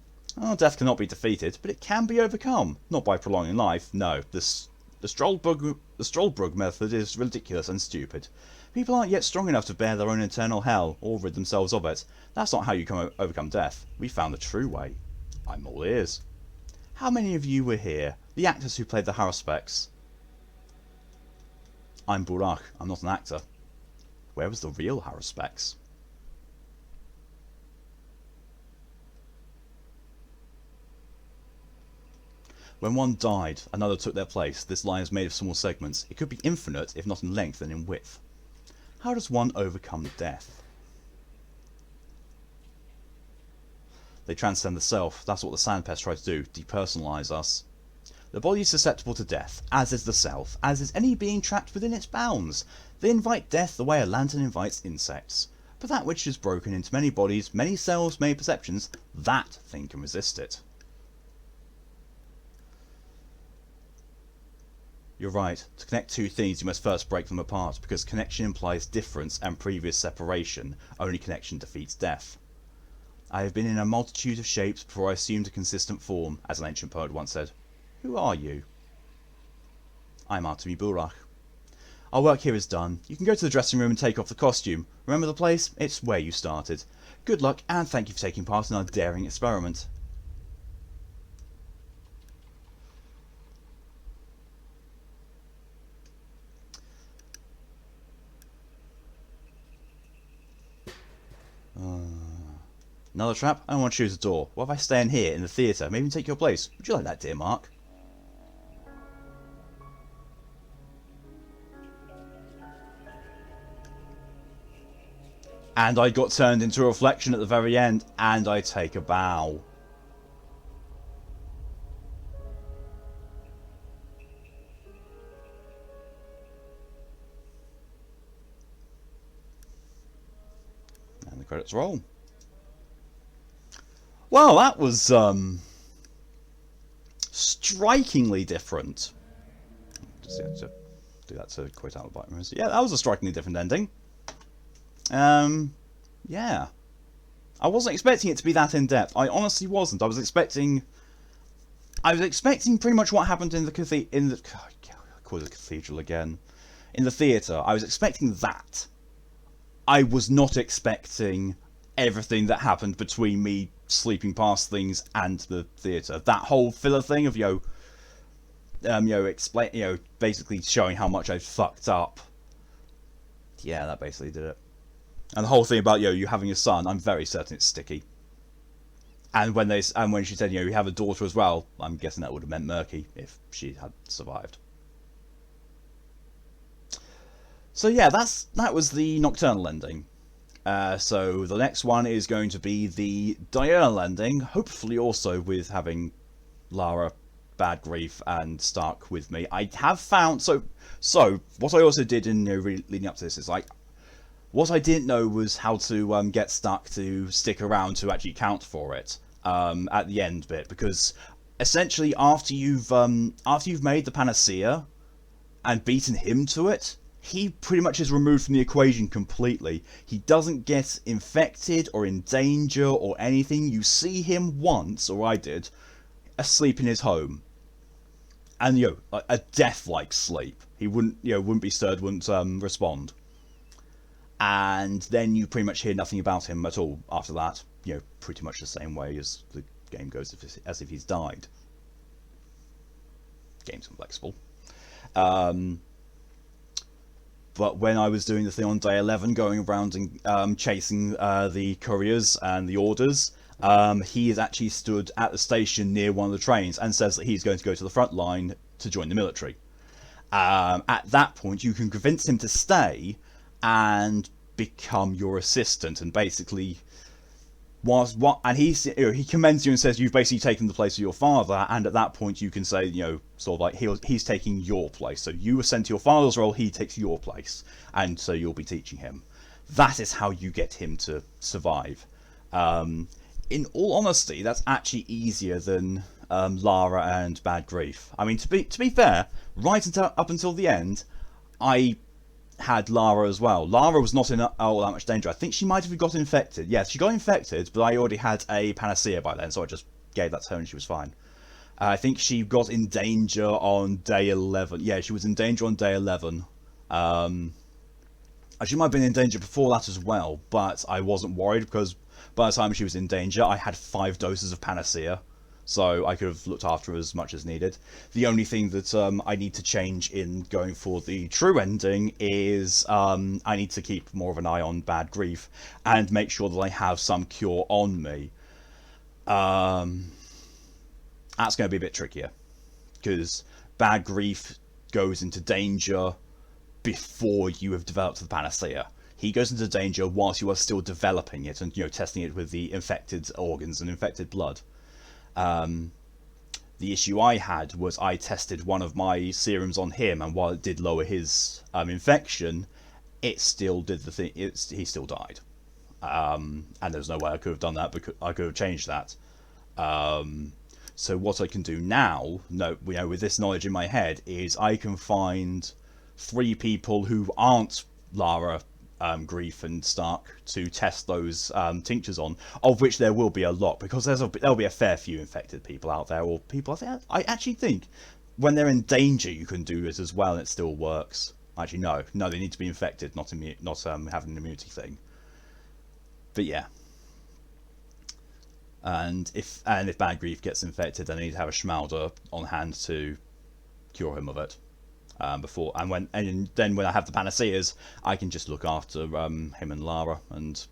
Oh, death cannot be defeated, but it can be overcome. Not by prolonging life, no. The Strollbrug method is ridiculous and stupid. People aren't yet strong enough to bear their own internal hell, or rid themselves of it. That's not how you can overcome death. We found the true way. I'm all ears. How many of you were here? The actors who played the Haruspex. I'm Burak. I'm not an actor. Where was the real Haruspex? When one died, another took their place. This line is made of small segments. It could be infinite, if not in length, then in width. How does one overcome death? They transcend the self. That's what the Sandpest try to do, depersonalize us. The body is susceptible to death, as is the self, as is any being trapped within its bounds. They invite death the way a lantern invites insects. But that which is broken into many bodies, many selves, many perceptions, that thing can resist it. You're right. To connect two things, you must first break them apart, because connection implies difference and previous separation. Only connection defeats death. I have been in a multitude of shapes before I assumed a consistent form, as an ancient poet once said. Who are you? I'm Artemi Burak. Our work here is done. You can go to the dressing room and take off the costume. Remember the place? It's where you started. Good luck, and thank you for taking part in our daring experiment. Another trap? I don't want to choose a door. What if I stay in here, in the theatre? Maybe take your place. Would you like that, dear Mark? And I got turned into a reflection at the very end, and I take a bow. And the credits roll. Well, that was strikingly different. Just have to do that to quit out the bottom. Yeah, that was a strikingly different ending. Yeah. I wasn't expecting it to be that in depth. I honestly wasn't. I was expecting pretty much what happened in the cathedral again. In the theatre. I was expecting that. I was not expecting everything that happened between me sleeping past things and the theatre. That whole filler thing of basically showing how much I fucked up. Yeah, that basically did it. And the whole thing about you having a son, I'm very certain it's sticky. And when she said you have a daughter as well, I'm guessing that would have meant Murky if she had survived. So yeah, that was the Nocturnal ending. So the next one is going to be the Diurnal ending, hopefully also with having Lara, Bad Grief, and Stark with me. I have found so what I also did in leading up to this is what I didn't know was how to get Stark to stick around to actually count for it at the end bit, because essentially after you've made the panacea and beaten him to it, he pretty much is removed from the equation completely. He doesn't get infected or in danger or anything. You see him once, or I did, asleep in his home. And a death-like sleep. He wouldn't be stirred, wouldn't respond. And then you pretty much hear nothing about him at all after that. Pretty much the same way as the game goes, as if he's died. Game's inflexible. But when I was doing the thing on day 11, going around and chasing the couriers and the orders, he is actually stood at the station near one of the trains and says that he's going to go to the front line to join the military. At that point, you can convince him to stay and become your assistant, and basically, he commends you and says you've basically taken the place of your father, and at that point you can say, you know, sort of like he's taking your place. So you were sent to your father's role, he takes your place, and so you'll be teaching him. That is how you get him to survive. In all honesty, that's actually easier than Lara and Bad Grief. I mean, to be fair, up until the end, I had Lara as well. Lara was not in all that much danger. I think she might have got infected. Yes, she got infected, but I already had a panacea by then, so I just gave that to her and she was fine. I think she got in danger on day 11. Yeah, she was in danger on day 11. She might have been in danger before that as well, but I wasn't worried because by the time she was in danger, I had 5 doses of panacea, so I could have looked after her as much as needed. The only thing that I need to change in going for the true ending is I need to keep more of an eye on Bad Grief and make sure that I have some cure on me. That's going to be a bit trickier, because Bad Grief goes into danger before you have developed the panacea. He goes into danger whilst you are still developing it and, you know, testing it with the infected organs and infected blood. The issue I had was I tested one of my serums on him, and while it did lower his infection, it still did the thing. He still died, and there's no way I could have done that, because I could have changed that. So what I can do now, with this knowledge in my head, is I can find 3 people who aren't Lara, Grief and Stark to test those tinctures on, of which there will be a lot, because there'll be a fair few infected people out there, or people. I actually think when they're in danger you can do it as well and it still works. Actually, no, they need to be infected, not have an immunity thing. But yeah, and if Bad Grief gets infected, then I need to have a Schmalder on hand to cure him of it. Then when I have the panaceas, I can just look after him and Lara, and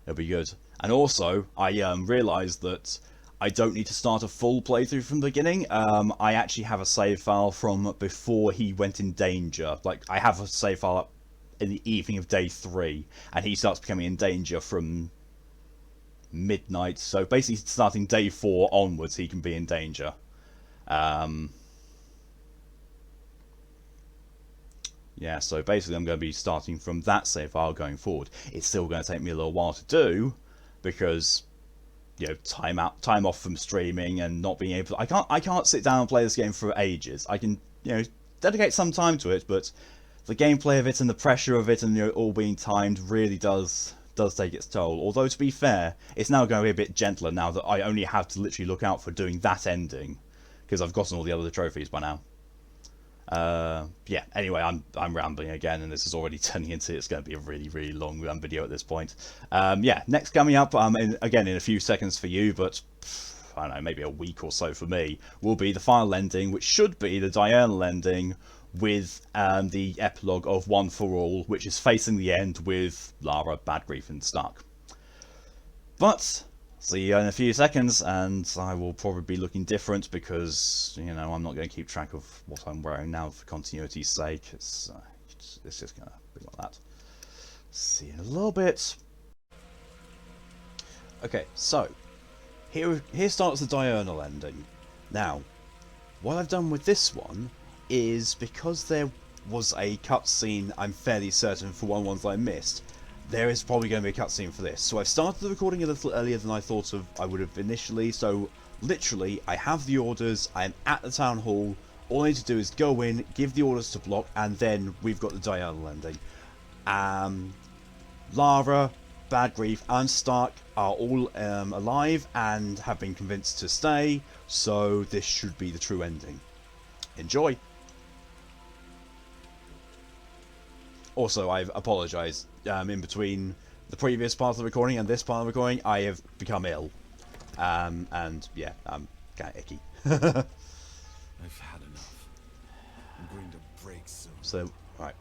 it'll be good. And also, I realised that I don't need to start a full playthrough from the beginning. I actually have a save file from before he went in danger. Like, I have a save file up in the evening of day 3, and he starts becoming in danger from midnight. So basically, starting day 4 onwards, he can be in danger. Yeah, so basically I'm going to be starting from that save file going forward. It's still going to take me a little while to do, because, you know, time off from streaming and not being able to, I can't sit down and play this game for ages. I can, you know, dedicate some time to it, but the gameplay of it and the pressure of it and, you know, all being timed really does take its toll. Although, to be fair, it's now going to be a bit gentler now that I only have to literally look out for doing that ending, because I've gotten all the other trophies by now. Yeah, anyway, I'm rambling again, and this is already turning into, it's going to be a really, really long video at this point. Yeah, next coming up, again in a few seconds for you, but I don't know, maybe a week or so for me, will be the final ending, which should be the Diurnal ending, with the epilogue of One for All, which is facing the end with Lara, Bad Grief and Stark. But see you in a few seconds, and I will probably be looking different because, you know, I'm not going to keep track of what I'm wearing now for continuity's sake. It's just going to be like that. See you in a little bit. Okay, so here starts the Diurnal ending. Now, what I've done with this one is, because there was a cutscene, I'm fairly certain, for one of the ones I missed, there is probably going to be a cutscene for this. So I've started the recording a little earlier than I thought I would have initially. So literally, I have the orders, I am at the town hall, all I need to do is go in, give the orders to Block, and then we've got the Diurnal ending. Lara, Bad Grief and Stark are all alive and have been convinced to stay, so this should be the true ending. Enjoy! Also, I've apologised. In between the previous part of the recording and this part of the recording, I have become ill. And yeah, I'm kind of icky. I've had enough. I'm going to break soon. So, right.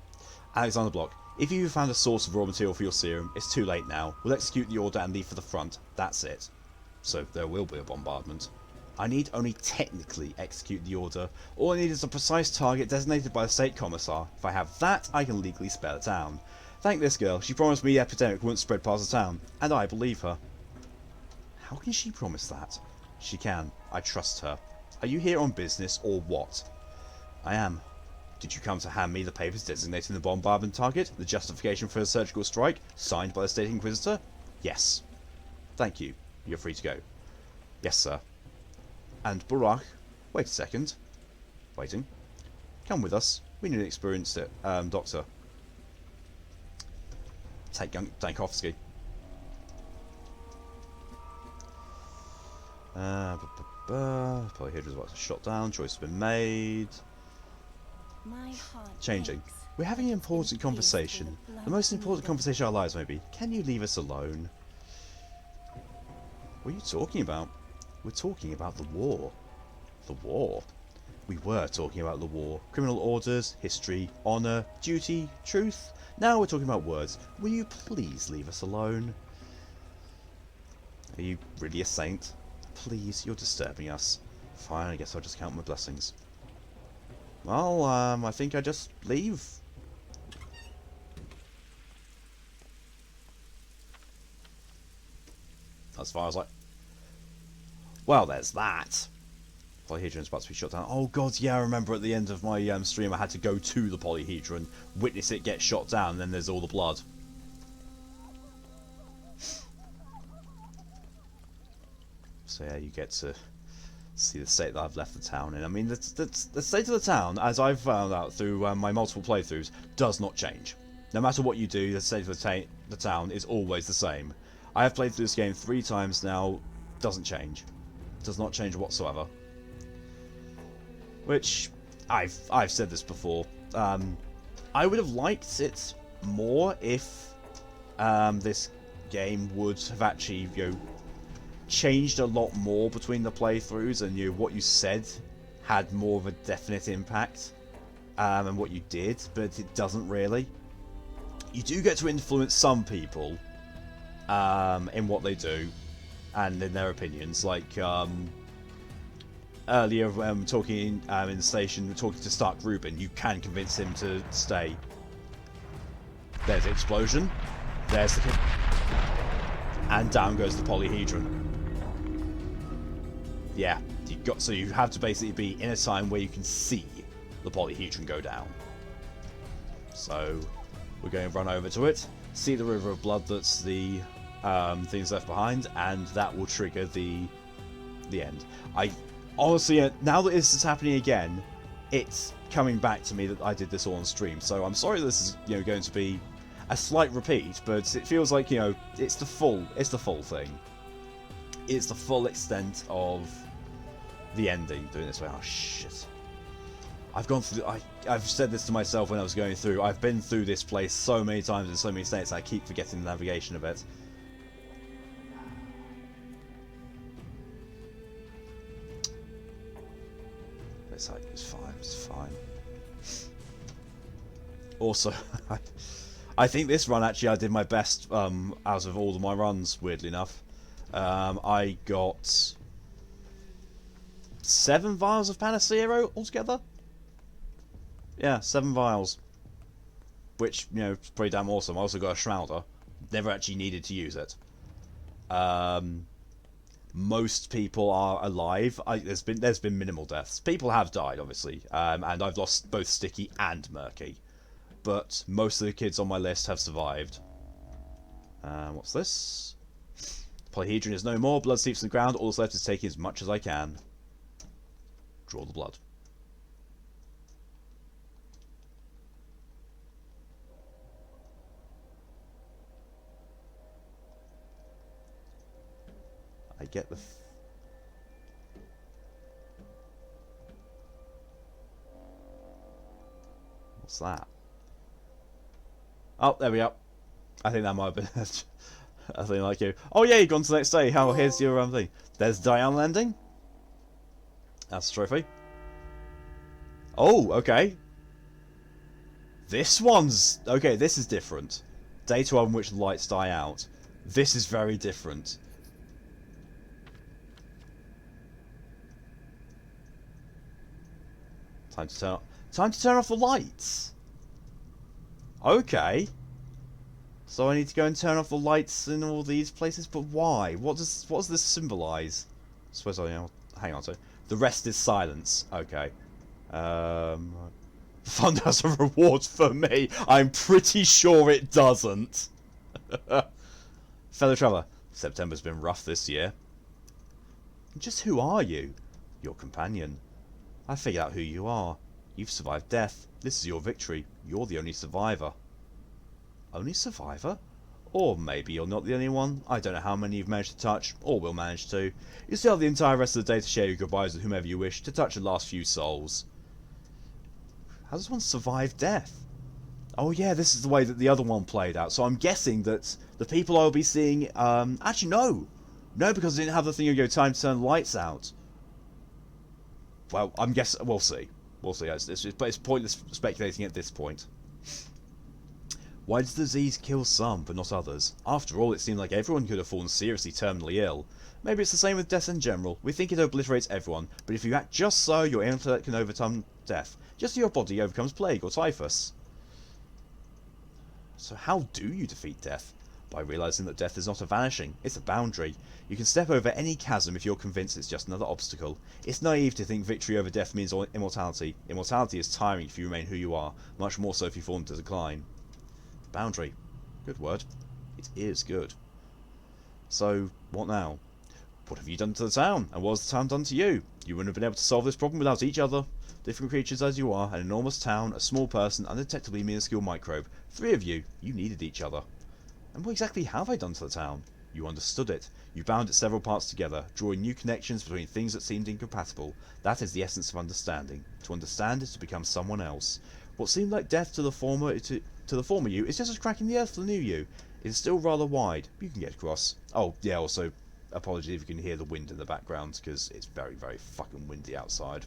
Alexander Block, if you found a source of raw material for your serum, it's too late now. We'll execute the order and leave for the front. That's it. So there will be a bombardment. I need only technically execute the order. All I need is a precise target designated by the state commissar. If I have that, I can legally spare the town. Thank this girl. She promised me the epidemic wouldn't spread past the town, and I believe her. How can she promise that? She can. I trust her. Are you here on business, or what? I am. Did you come to hand me the papers designating the bombardment target, the justification for a surgical strike, signed by the State Inquisitor? Yes. Thank you. You're free to go. Yes, sir. And Burak, wait a second. Waiting. Come with us. We need an experienced doctor. Take young Dankovsky. Polyhedra's about to shot down. Choice has been made. Changing. We're having an important conversation. The most important conversation of our lives, maybe. Can you leave us alone? What are you talking about? We're talking about the war. The war? We were talking about the war. Criminal orders, history, honour, duty, truth. Now we're talking about words. Will you please leave us alone? Are you really a saint? Please, you're disturbing us. Fine, I guess I'll just count my blessings. Well, I think I just leave. As far as like... Well, there's that. Polyhedron's about to be shut down. Oh god, yeah, I remember at the end of my stream I had to go to the Polyhedron, witness it get shot down, and then there's all the blood. So yeah, you get to see the state that I've left the town in. I mean, the state of the town, as I've found out through my multiple playthroughs, does not change. No matter what you do, the state of the town is always the same. I have played through this game 3 times now, doesn't change. Does not change whatsoever. Which, I've said this before, I would have liked it more if this game would have actually, changed a lot more between the playthroughs, and what you said had more of a definite impact and what you did, but it doesn't really. You do get to influence some people in what they do and in their opinions, like earlier talking in the station, talking to Stark Rubin, you can convince him to stay. There's the explosion, there's the and down goes the Polyhedron. Yeah, so you have to basically be in a time where you can see the Polyhedron go down. So we're going to run over to it, see the river of blood that's the things left behind, and that will trigger the end. I honestly, now that this is happening again, it's coming back to me that I did this all on stream. So I'm sorry this is going to be a slight repeat, but it feels like it's the full thing. It's the full extent of the ending doing this way. Oh shit! I've gone through. I've said this to myself when I was going through. I've been through this place so many times in so many states. I keep forgetting the navigation of it. It's like it's fine. It's fine. Also, I think this run actually I did my best out of all of my runs. Weirdly enough, I got 7 vials of Panacea altogether. Yeah, 7 vials, which is pretty damn awesome. I also got a Shrouder. Never actually needed to use it. Most people are alive. There's been minimal deaths. People have died, obviously, and I've lost both Sticky and Murky. But most of the kids on my list have survived. What's this? Polyhedron is no more. Blood seeps in the ground. All that's left is taking as much as I can. Draw the blood. I get the... What's that? Oh, there we are. I think that might have been a thing like you. Oh yeah, you've gone to the next day. How? Here's your thing. There's Diurnal ending. That's a trophy. Oh, okay. This one's... Okay, this is different. Day 12 in which the lights die out. This is very different. Time to turn off the lights. Okay. So I need to go and turn off the lights in all these places, but why? What does this symbolise? I suppose hang on to it. The rest is silence. Okay. The fund has a reward for me. I'm pretty sure it doesn't. Fellow traveller, September's been rough this year. Just who are you? Your companion. I figured out who you are. You've survived death. This is your victory. You're the only survivor. Only survivor? Or maybe you're not the only one. I don't know how many you've managed to touch, or will manage to. You still have the entire rest of the day to share your goodbyes with whomever you wish, to touch the last few souls. How does one survive death? Oh yeah, this is the way that the other one played out. So I'm guessing that the people I'll be seeing... actually, no. No, because I didn't have the thing of go time to turn the lights out. Well, I'm guessing... We'll see. We'll see. But it's pointless speculating at this point. Why does the disease kill some, but not others? After all, it seemed like everyone could have fallen seriously terminally ill. Maybe it's the same with death in general. We think it obliterates everyone, but if you act just so, your intellect can overcome death. Just as your body overcomes plague or typhus. So how do you defeat death? By realising that death is not a vanishing, it's a boundary. You can step over any chasm if you're convinced it's just another obstacle. It's naive to think victory over death means immortality. Immortality is tiring if you remain who you are, much more so if you fall into decline. Boundary. Good word. It is good. So, what now? What have you done to the town? And what has the town done to you? You wouldn't have been able to solve this problem without each other. Different creatures as you are, an enormous town, a small person, undetectably minuscule microbe. Three of you. You needed each other. And what exactly have I done to the town? You understood it. You bound its several parts together, drawing new connections between things that seemed incompatible. That is the essence of understanding. To understand is to become someone else. What seemed like death to the former you is just as cracking the earth to the new you. It is still rather wide. You can get across. Oh, yeah, also, apologies if you can hear the wind in the background, because it's very, very fucking windy outside.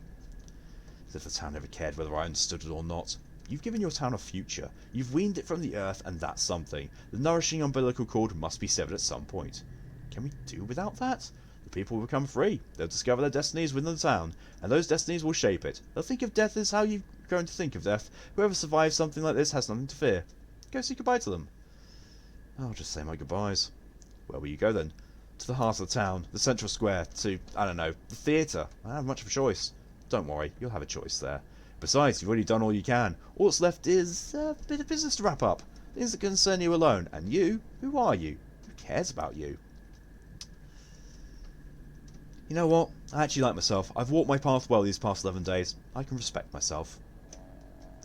As if the town ever cared whether I understood it or not. You've given your town a future. You've weaned it from the earth, and that's something. The nourishing umbilical cord must be severed at some point. Can we do without that? The people will become free. They'll discover their destinies within the town, and those destinies will shape it. They'll think of death as how you're going to think of death. Whoever survives something like this has nothing to fear. Go say goodbye to them. I'll just say my goodbyes. Where will you go then? To the heart of the town, the central square, to, I don't know, the theatre. I don't have much of a choice. Don't worry, you'll have a choice there. Besides, you've already done all you can. All that's left is a bit of business to wrap up. Things that concern you alone. And you? Who are you? Who cares about you? You know what? I actually like myself. I've walked my path well these past 11 days. I can respect myself.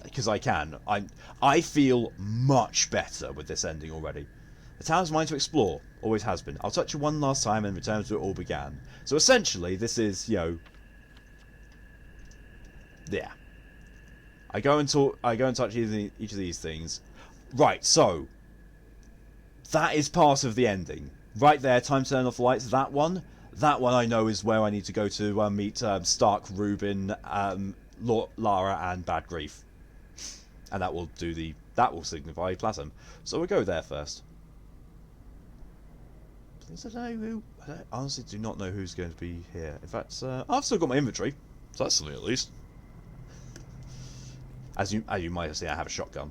Because I can. I feel much better with this ending already. The town's mine to explore. Always has been. I'll touch it one last time and return to it all began. So essentially, this is, you know... Yeah. I go and touch each of these things. Right, so... That is part of the ending. Right there, time to turn off the lights. That one I know is where I need to go to meet Stark, Reuben, Lara, and Bad Grief. And that will signify Platinum. So we'll go there first. I honestly do not know who's going to be here. In fact, I've still got my inventory, so that's something at least. As you might have seen, I have a shotgun.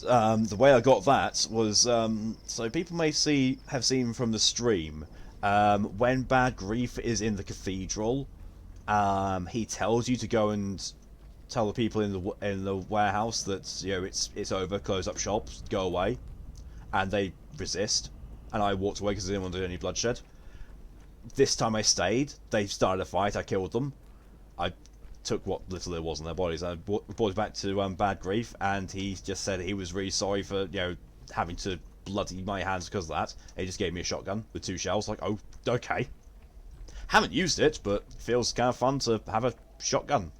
The way I got that was so people may have seen from the stream when Bad Grief is in the cathedral, he tells you to go and tell the people in the warehouse that, you know, it's over, close up shop, go away, and they resist. And I walked away because I didn't want to do any bloodshed. This time I stayed. They started a fight. I killed them. I took what little there was on their bodies. I reported back to Bad Grief, and he just said he was really sorry for, you know, having to bloody my hands because of that. And he just gave me a shotgun with 2 shells. Like, oh, okay. Haven't used it, but feels kind of fun to have a shotgun.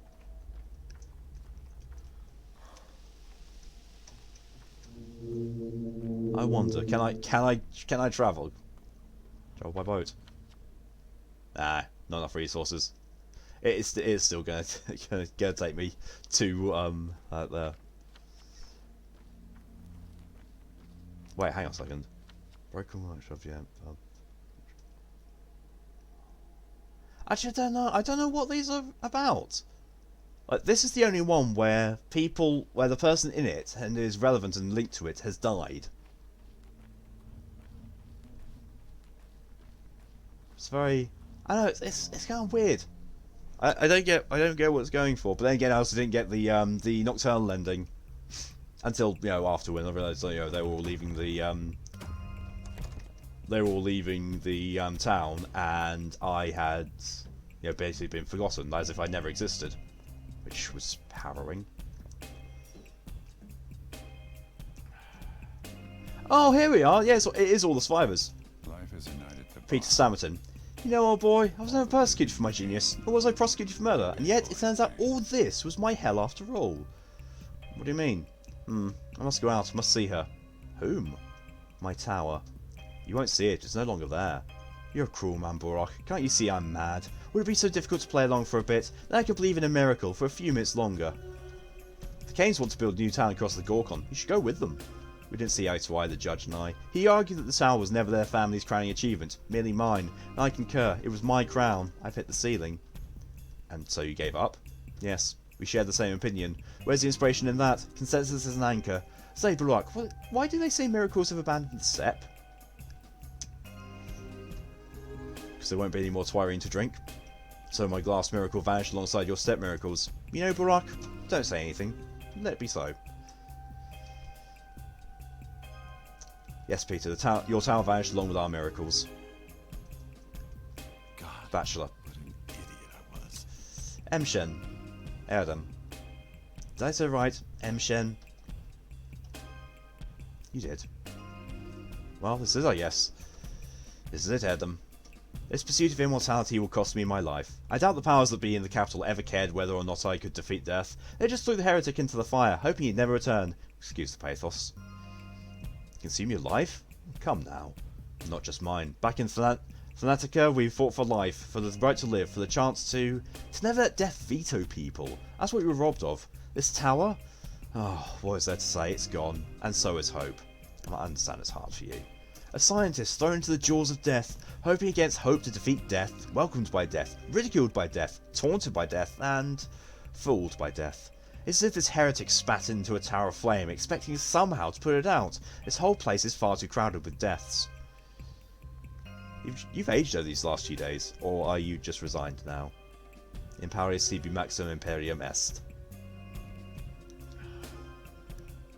I wonder, can I travel? Travel by boat? Nah, not enough resources. It is still gonna take me to there. Wait, hang on a second. Broken workshop, yeah. Actually, I don't know what these are about. Like, this is the only one where where the person in it and is relevant and linked to it has died. It's very, I know it's kind of weird. I don't get what it's going for, but then again I also didn't get the Nocturnal ending until after, when I realised they were all leaving the town, and I had basically been forgotten, as if I never existed, which was harrowing. Oh, here we are. Yes, it is all the survivors. Life is united to Peter Sammerton. You know, old boy, I was never persecuted for my genius, nor was I prosecuted for murder, and yet it turns out all this was my hell after all. What do you mean? I must go out, must see her. Whom? My tower. You won't see it, it's no longer there. You're a cruel man, Borak. Can't you see I'm mad? Would it be so difficult to play along for a bit? Then I could believe in a miracle for a few minutes longer. The Canes want to build a new town across the Gorkon. You should go with them. We didn't see eye to eye, the judge and I. He argued that the tower was never their family's crowning achievement, merely mine, and I concur, it was my crown. I've hit the ceiling. And so you gave up? Yes, we shared the same opinion. Where's the inspiration in that? Consensus is an anchor. Say, Barak, why do they say miracles have abandoned the Sepp? Because there won't be any more Twirine to drink. So my glass miracle vanished alongside your step miracles. You know, Barak, don't say anything. Let it be so. Yes, Peter, your tower vanished along with our miracles. God, Bachelor. what an idiot I was. Emshen. Erdem. Did I say right? Emshen. You did. Well, this is, I guess. This is it, Erdem. This pursuit of immortality will cost me my life. I doubt the powers that be in the capital ever cared whether or not I could defeat death. They just threw the heretic into the fire, hoping he'd never return. Excuse the pathos. Consume your life? Come now. Not just mine. Back in Fanatica, we fought for life, for the right to live, for the chance to never let death veto people. That's what we were robbed of. This tower? Oh, what is there to say? It's gone. And so is hope. I understand it's hard for you. A scientist thrown into the jaws of death, hoping against hope to defeat death, welcomed by death, ridiculed by death, taunted by death, and fooled by death. It's as if this heretic spat into a tower of flame, expecting somehow to put it out. This whole place is far too crowded with deaths. You've aged over these last few days, or are you just resigned now? Imperius sibi maximum imperium est.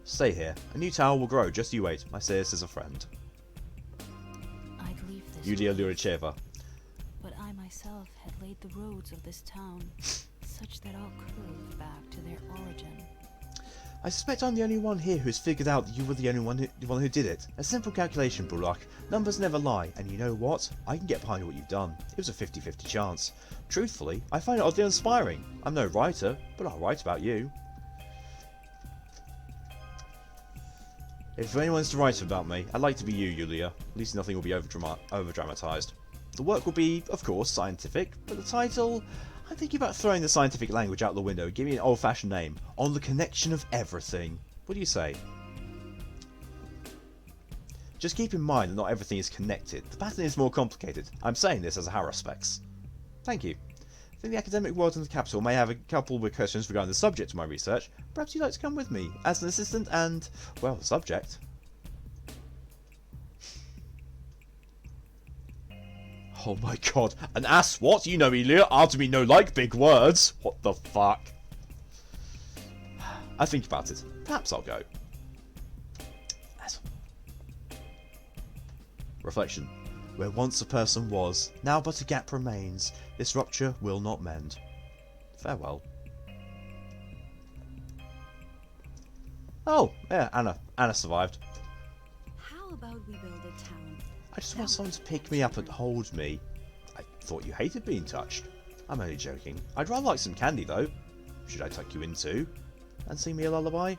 Stay here. A new tower will grow, just you wait. I say this as a friend. I'd leave this Yulia place, Luricheva. but I myself had laid the roads of this town, such that all curve back to their origin. I suspect I'm the only one here who's figured out that you were the only one who did it. A simple calculation, Burak. Numbers never lie, and you know what? I can get behind what you've done. It was a 50-50 chance. Truthfully, I find it oddly inspiring. I'm no writer, but I'll write about you. If anyone's to write about me, I'd like to be you, Yulia. At least nothing will be over-dramatised. The work will be, of course, scientific, but the title... I'm thinking about throwing the scientific language out the window and giving it an old-fashioned name. On the Connection of Everything. What do you say? Just keep in mind that not everything is connected. The pattern is more complicated. I'm saying this as a haruspex. Thank you. I think the academic world in the capital may have a couple of questions regarding the subject of my research. Perhaps you'd like to come with me as an assistant and, well, the subject. Oh my god, an ass what? You know me, Leah. Artemy no like big words. What the fuck? I think about it. Perhaps I'll go. Reflection. Where once a person was, now but a gap remains. This rupture will not mend. Farewell. Oh, yeah, Anna survived. How about we build a town? I just want someone to pick me up and hold me. I thought you hated being touched. I'm only joking. I'd rather like some candy though. Should I tuck you in too? And sing me a lullaby?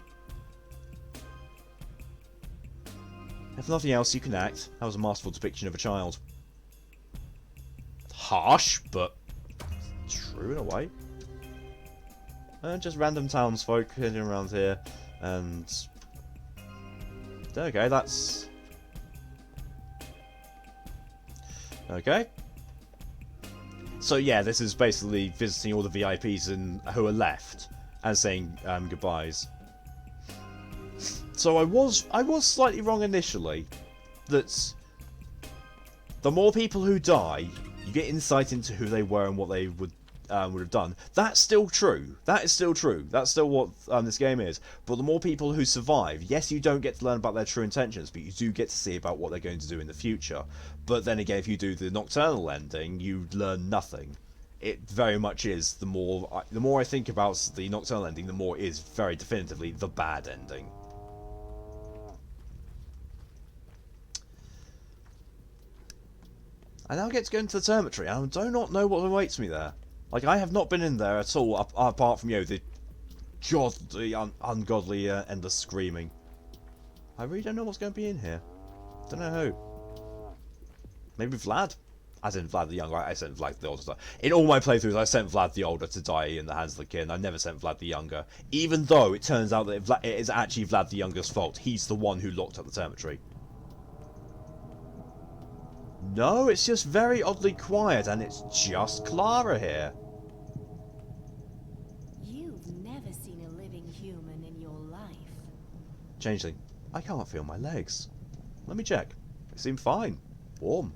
If nothing else, you can act. That was a masterful depiction of a child. Harsh, but true in a way. Just random townsfolk hidden around here, and okay, that's okay. So yeah, this is basically visiting all the VIPs who are left and saying goodbyes. So I was slightly wrong initially, that the more people who die, you get insight into who they were and what they would have done. That's still true. That is still true. That's still what this game is. But the more people who survive, yes, you don't get to learn about their true intentions, but you do get to see about what they're going to do in the future. But then again, if you do the Nocturnal ending, you learn nothing. It very much is. The more I think about the Nocturnal ending, the more it is very definitively the bad ending. I now get to go into the Termitory, and I do not know what awaits me there. Like, I have not been in there at all, apart from, the ungodly, endless screaming. I really don't know what's going to be in here. Don't know who. Maybe Vlad? As in Vlad the Younger. I sent Vlad the Older. In all my playthroughs, I sent Vlad the Older to die in the hands of the kin. I never sent Vlad the Younger. Even though it turns out that it is actually Vlad the Younger's fault. He's the one who locked up the Termitory. No, it's just very oddly quiet, and it's just Clara here. You've never seen a living human in your life. Changeling, I can't feel my legs. Let me check. They seem fine. Warm.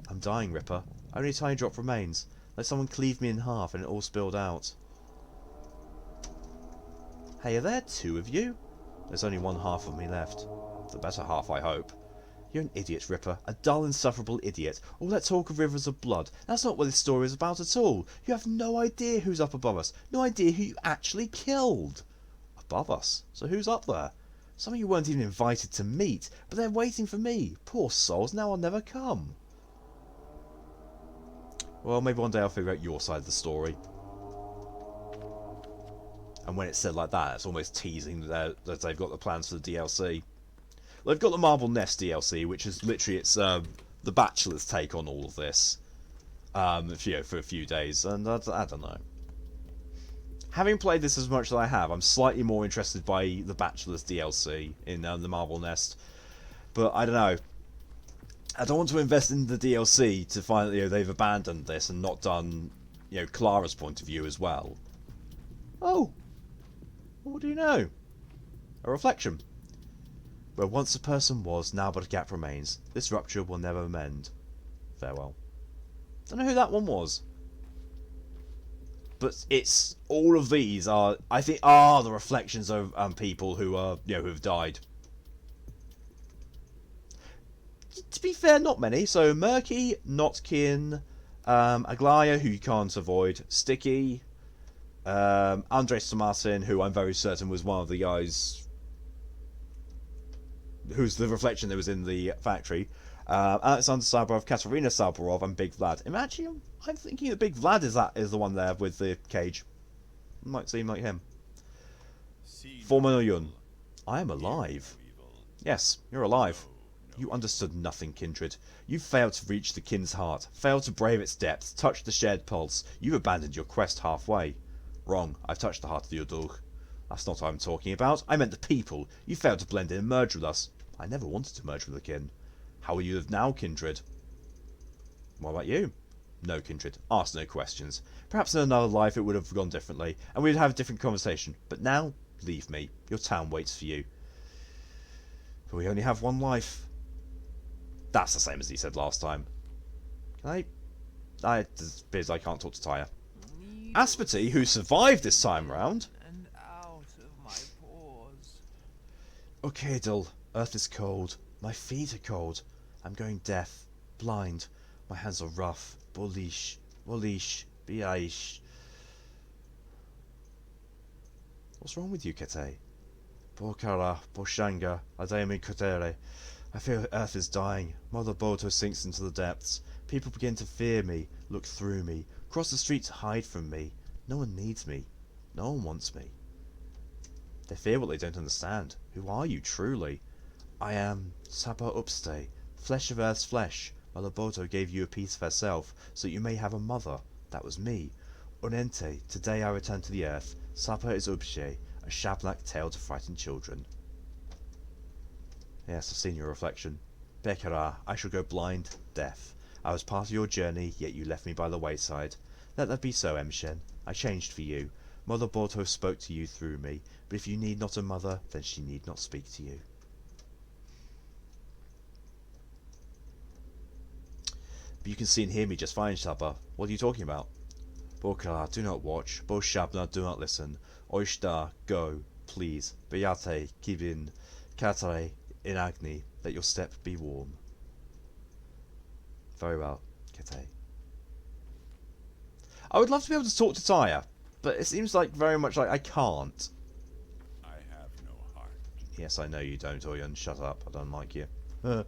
I'm dying, Ripper. Only a tiny drop remains. Like someone cleaved me in half and it all spilled out. Hey, are there two of you? There's only one half of me left. The better half, I hope. You're an idiot, Ripper. A dull, insufferable idiot. All that talk of rivers of blood. That's not what this story is about at all. You have no idea who's up above us. No idea who you actually killed. Above us? So who's up there? Some of you weren't even invited to meet, but they're waiting for me. Poor souls, now I'll never come. Well, maybe one day I'll figure out your side of the story. And when it's said like that, it's almost teasing that they've got the plans for the DLC. They've got the Marble Nest DLC, which is literally the Bachelor's take on all of this, for a few days, and I don't know. Having played this as much as I have, I'm slightly more interested by the Bachelor's DLC in the Marble Nest, but I don't know. I don't want to invest in the DLC to find that they've abandoned this and not done Clara's point of view as well. Oh, what do you know? A reflection. Where once a person was, now but a gap remains. This rupture will never mend. Farewell. Don't know who that one was. But it's all of these are, I think, the reflections of people who are who have died. To be fair, not many. So Murky, Notkin, Aglaya, who you can't avoid, Sticky, Andres Tomatin, who I'm very certain was one of the guys who's the reflection that was in the factory. Alexander Sabarov, Katerina Sabarov, and Big Vlad. I'm thinking that Big Vlad is the one there with the cage. Might seem like him. Formanayun. I am alive. Yes, you're alive. You understood nothing, kindred. You failed to reach the kin's heart, failed to brave its depths, touch the shared pulse. You've abandoned your quest halfway. Wrong. I've touched the heart of the Udug. That's not what I'm talking about. I meant the people. You failed to blend in and merge with us. I never wanted to merge with the kin. How will you live now, kindred? What about you? No, kindred. Ask no questions. Perhaps in another life it would have gone differently, and we'd have a different conversation. But now, leave me. Your town waits for you. But we only have one life. That's the same as he said last time. Can I appears I can't talk to Tyre. Aspity, who survived this time round. And out of my pores. Okay, Dill. Earth is cold. My feet are cold. I'm going deaf. Blind. My hands are rough. Bullish. Wollish. Biaish. What's wrong with you, Kete? Bokara. Boshanga. Ademi Kotere. I feel Earth is dying. Mother Boto sinks into the depths. People begin to fear me, look through me, cross the street to hide from me. No one needs me. No one wants me. They fear what they don't understand. Who are you, truly? I am Sapa Upste, flesh of Earth's flesh. Mother Boto gave you a piece of herself, so that you may have a mother. That was me. Unente, today I return to the Earth. Sapa is Upshe, a shablak tale to frighten children. Yes, I've seen your reflection. Bekara, I shall go blind, deaf. I was part of your journey, yet you left me by the wayside. Let that be so, Emshen. I changed for you. Mother Borto spoke to you through me, but if you need not a mother, then she need not speak to you. But you can see and hear me just fine, Shabba. What are you talking about? Bokar, do not watch. Bo Shabna, do not listen. Oishta, go, please. Beyate, Kibin, Katare, Inagni, let your step be warm. Very well, Kete. I would love to be able to talk to Tyre, but it seems like very much like I can't. I have no heart. Yes, I know you don't, Oyan. Shut up. I don't like you. I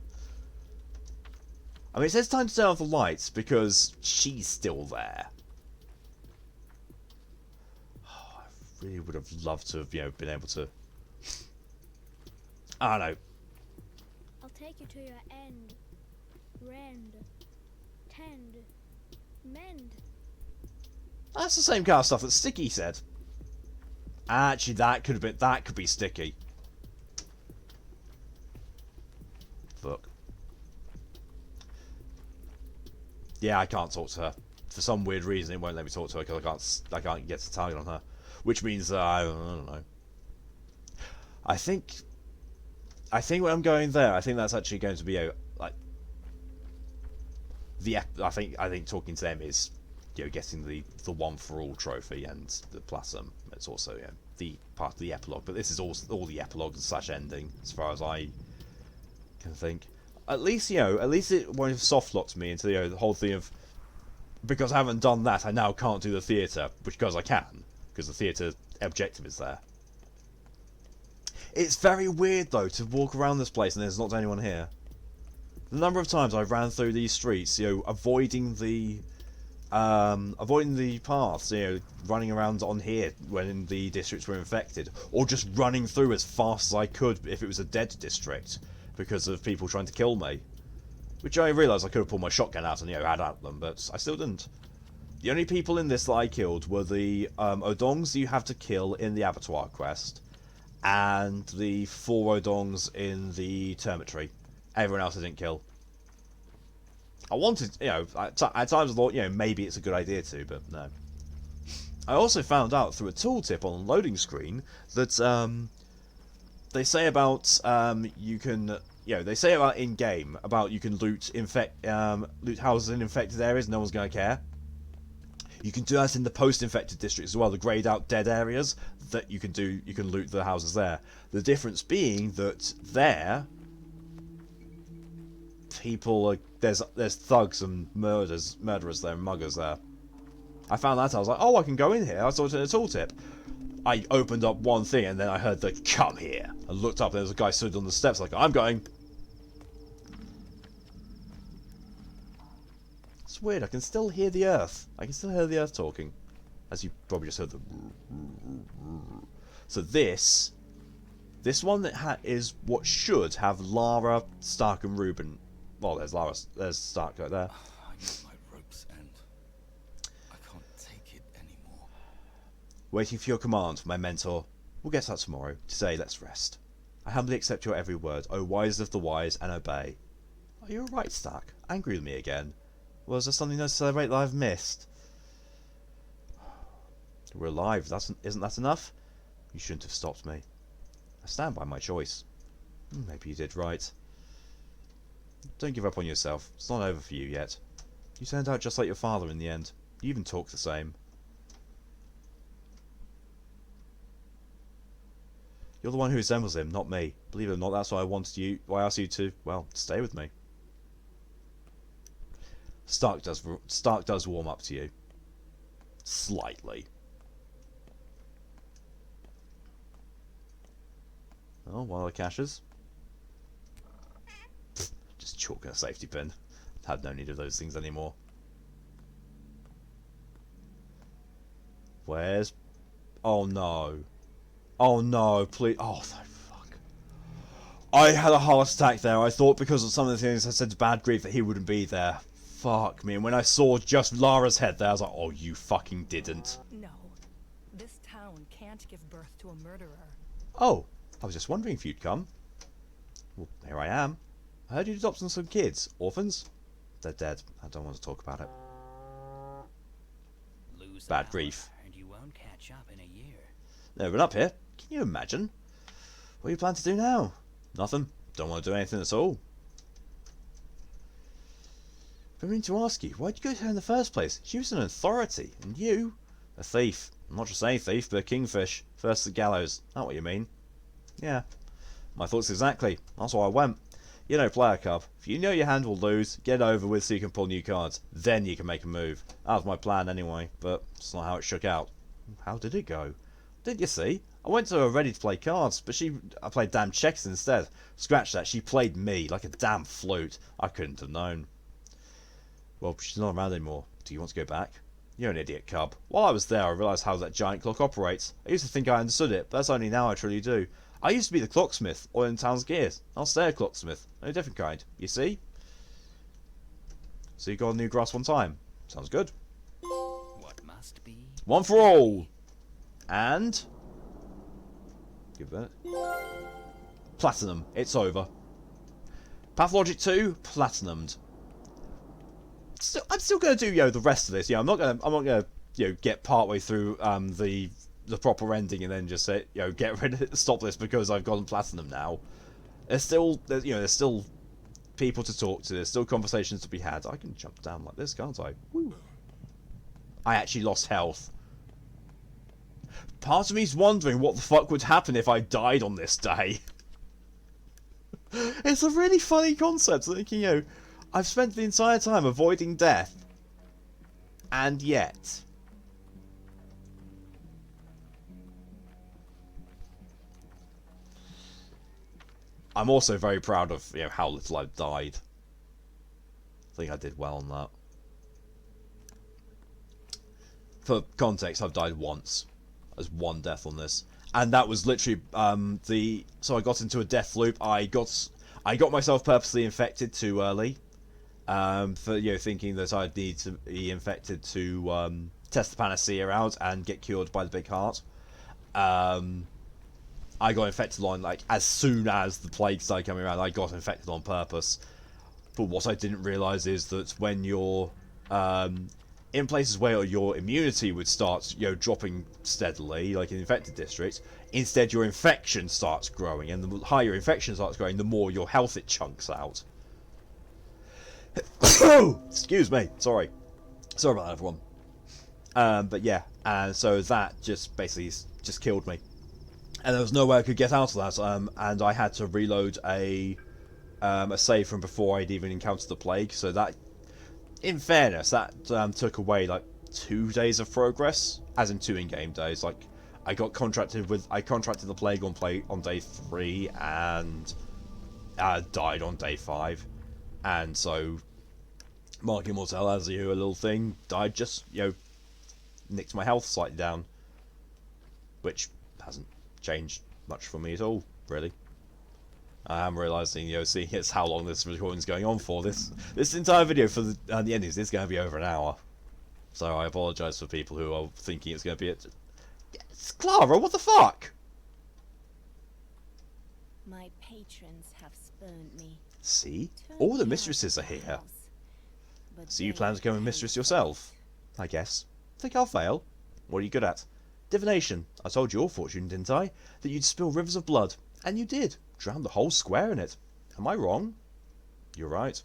mean, it says time to turn off the lights because she's still there. Oh, I really would have loved to have, been able to. I don't know. I'll take you to your end. Rend. Tend. Mend. That's the same kind of stuff that Sticky said. Actually, that could be Sticky. Fuck. Yeah, I can't talk to her. For some weird reason, it won't let me talk to her because I can't get the target on her. Which means I don't know. I think when I'm going there, I think that's actually going to be I think talking to them is getting the one for all trophy and the platinum. It's also the part of the epilogue, but this is all the epilogue / ending as far as I can think. At least it won't have soft locked me into the whole thing of, because I haven't done that, I now can't do the theatre, because I can, because the theatre objective is there. It's very weird though to walk around this place and there's not anyone here. The number of times I've ran through these streets, avoiding the paths, running around on here when the districts were infected, or just running through as fast as I could if it was a dead district because of people trying to kill me. Which I realised I could have pulled my shotgun out and had at them, but I still didn't. The only people in this that I killed were the Odongs you have to kill in the Abattoir quest, and the 4 Odongs in the Termitory. Everyone else I didn't kill. I wanted, at times I thought, maybe it's a good idea to, but no. I also found out through a tooltip on the loading screen that they say about you can, they say about in game about you can loot houses in infected areas. No one's going to care. You can do that in the post-infected districts as well, the greyed out dead areas. That you can loot the houses there. The difference being that there, people there's thugs and murderers there and muggers there. I found that, I was like, oh, I can go in here. I saw it in a tooltip. I opened up one thing and then I heard the "come here." I looked up and there was a guy stood on the steps like, I'm going. It's weird, I can still hear the earth. I can still hear the earth talking. As you probably just heard the. So this one that is what should have Lara, Stark and Ruben. Well, there's Stark right there. I know my rope's end. I can't take it anymore. Waiting for your command, my mentor. We'll get to that tomorrow. Today, let's rest. I humbly accept your every word, O wise of the wise, and obey. Are you alright, Stark? Angry with me again? Was there something to celebrate that I've missed? We're alive, isn't that enough? You shouldn't have stopped me. I stand by my choice. Maybe you did right. Don't give up on yourself. It's not over for you yet. You turned out just like your father in the end. You even talk the same. You're the one who resembles him, not me. Believe it or not, that's why I asked you to, well, stay with me. Stark does warm up to you. Slightly. Oh, one of the caches. Just chalking a safety pin. Had no need of those things anymore. Where's... Oh no. Oh no, please. Oh, fuck. I had a heart attack there. I thought because of some of the things I said to Bad Grief that he wouldn't be there. Fuck me. And when I saw just Lara's head there, I was like, oh, you fucking didn't. No. This town can't give birth to a murderer. Oh, I was just wondering if you'd come. Well, here I am. I heard you'd adopted some kids. Orphans? They're dead. I don't want to talk about it. Bad grief. And you won't catch up in a year. Never been up here. Can you imagine? What do you plan to do now? Nothing. Don't want to do anything at all. But I mean to ask you, why'd you go to her in the first place? She was an authority, and you? A thief. Not just any thief, but a kingfish. First the gallows. That what you mean? Yeah. My thoughts exactly. That's why I went. You know, player cub. If you know your hand will lose, get over with so you can pull new cards. Then you can make a move. That was my plan anyway, but it's not how it shook out. How did it go? Did you see? I went to her ready to play cards, but I played damn checkers instead. Scratch that, she played me like a damn flute. I couldn't have known. Well, she's not around anymore. Do you want to go back? You're an idiot, cub. While I was there, I realised how that giant clock operates. I used to think I understood it, but that's only now I truly do. I used to be the clocksmith, oil in town's gears. I'll stay a clocksmith, only a different kind. You see? So you got a new grasp on time. Sounds good. What must be? One for all. And give that. Platinum. It's over. Pathologic 2 platinumed. I'm still going to do the rest of this. I'm not going to get partway through the proper ending and then just say get rid of it, stop this because I've gotten platinum now. There's still people to talk to. There's still conversations to be had. I can jump down like this, can't I? Woo. I actually lost health. Part of me's wondering what the fuck would happen if I died on this day. It's a really funny concept. Thinking, I've spent the entire time avoiding death, and yet I'm also very proud of how little I've died. I think I did well on that. For context, I've died once. There's one death on this, and that was literally so I got into a death loop. I got myself purposely infected too early, for thinking that I'd need to be infected to test the panacea out and get cured by the big heart. I got infected on as soon as the plague started coming around. I got infected on purpose. But what I didn't realise is that when you're in places where your immunity would start dropping steadily, like in infected districts, instead your infection starts growing, and the higher your infection starts growing, the more your health it chunks out. Excuse me, sorry about that, everyone. But yeah, and so that just basically just killed me, and there was no way I could get out of that. And I had to reload a save from before I'd even encountered the plague. So that, in fairness, that took away 2 days of progress, as in 2 in-game days. I contracted the plague on day 3 and died on day 5, and so Mark Immortal, as a little thing, died just nicked my health slightly down, which hasn't changed much for me at all, really. I am realising, seeing it's how long this recording's going on for. This entire video for the endings is going to be over an hour, so I apologise for people who are thinking it's going to be It's Clara, what the fuck? My patrons have spurned me. See? All the mistresses are here. So you plan to become a mistress yourself? I guess. Think I'll fail? What are you good at? Divination. I told you your fortune, didn't I? That you'd spill rivers of blood. And you did. Drowned the whole square in it. Am I wrong? You're right.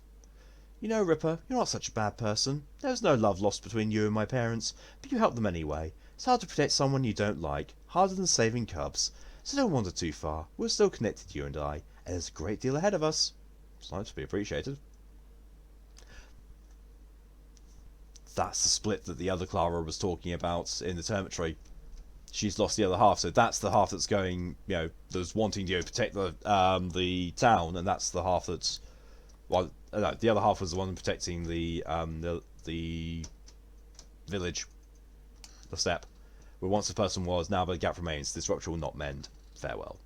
Ripper, you're not such a bad person. There's no love lost between you and my parents, but you helped them anyway. It's hard to protect someone you don't like. Harder than saving cubs. So don't wander too far. We're still connected, you and I. And there's a great deal ahead of us. It's nice to be appreciated. That's the split that the other Clara was talking about in the Termitory. She's lost the other half, so that's the half that's going, that's wanting to protect the town, and that's the half that's, well, no, the other half was the one protecting the village, the steppe, where once the person was, now the gap remains. This rupture will not mend. Farewell.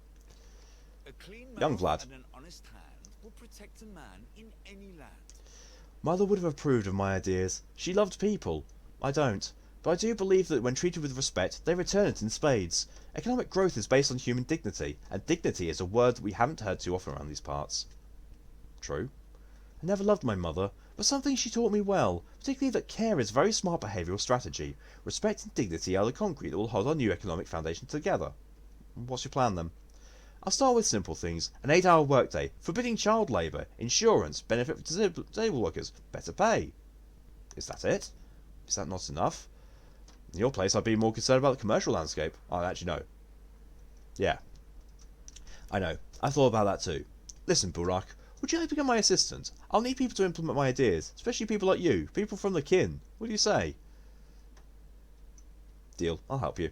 A clean Young Vlad. and an honest hand will protect a man in any land. Mother would have approved of my ideas. She loved people. I don't. But I do believe that when treated with respect, they return it in spades. Economic growth is based on human dignity, and dignity is a word that we haven't heard too often around these parts. True. I never loved my mother, but some things she taught me well, particularly that care is a very smart behavioural strategy. Respect and dignity are the concrete that will hold our new economic foundation together. What's your plan then? I'll start with simple things. An 8-hour workday, forbidding child labour, insurance, benefit for disabled workers, better pay. Is that it? Is that not enough? In your place, I'd be more concerned about the commercial landscape. Oh, actually, no. Yeah. I know. I thought about that too. Listen, Burak, would you like to become my assistant? I'll need people to implement my ideas, especially people like you, people from the kin. What do you say? Deal. I'll help you.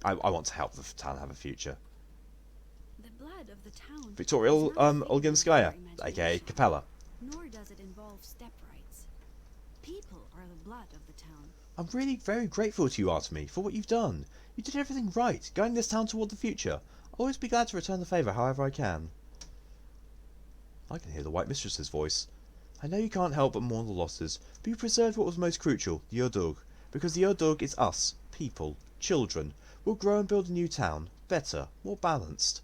I want to help the town have a future. The blood of the town Victoria Olginskaya, aka Capella. Nor does it involve step rights. People are the blood of the town. I'm really very grateful to you, Artemy, for what you've done. You did everything right, guiding this town toward the future. I'll always be glad to return the favour however I can. I can hear the White Mistress's voice. I know you can't help but mourn the losses, but you preserved what was most crucial, the Urdug. Because the Urdug is us, people, children. We'll grow and build a new town, better, more balanced.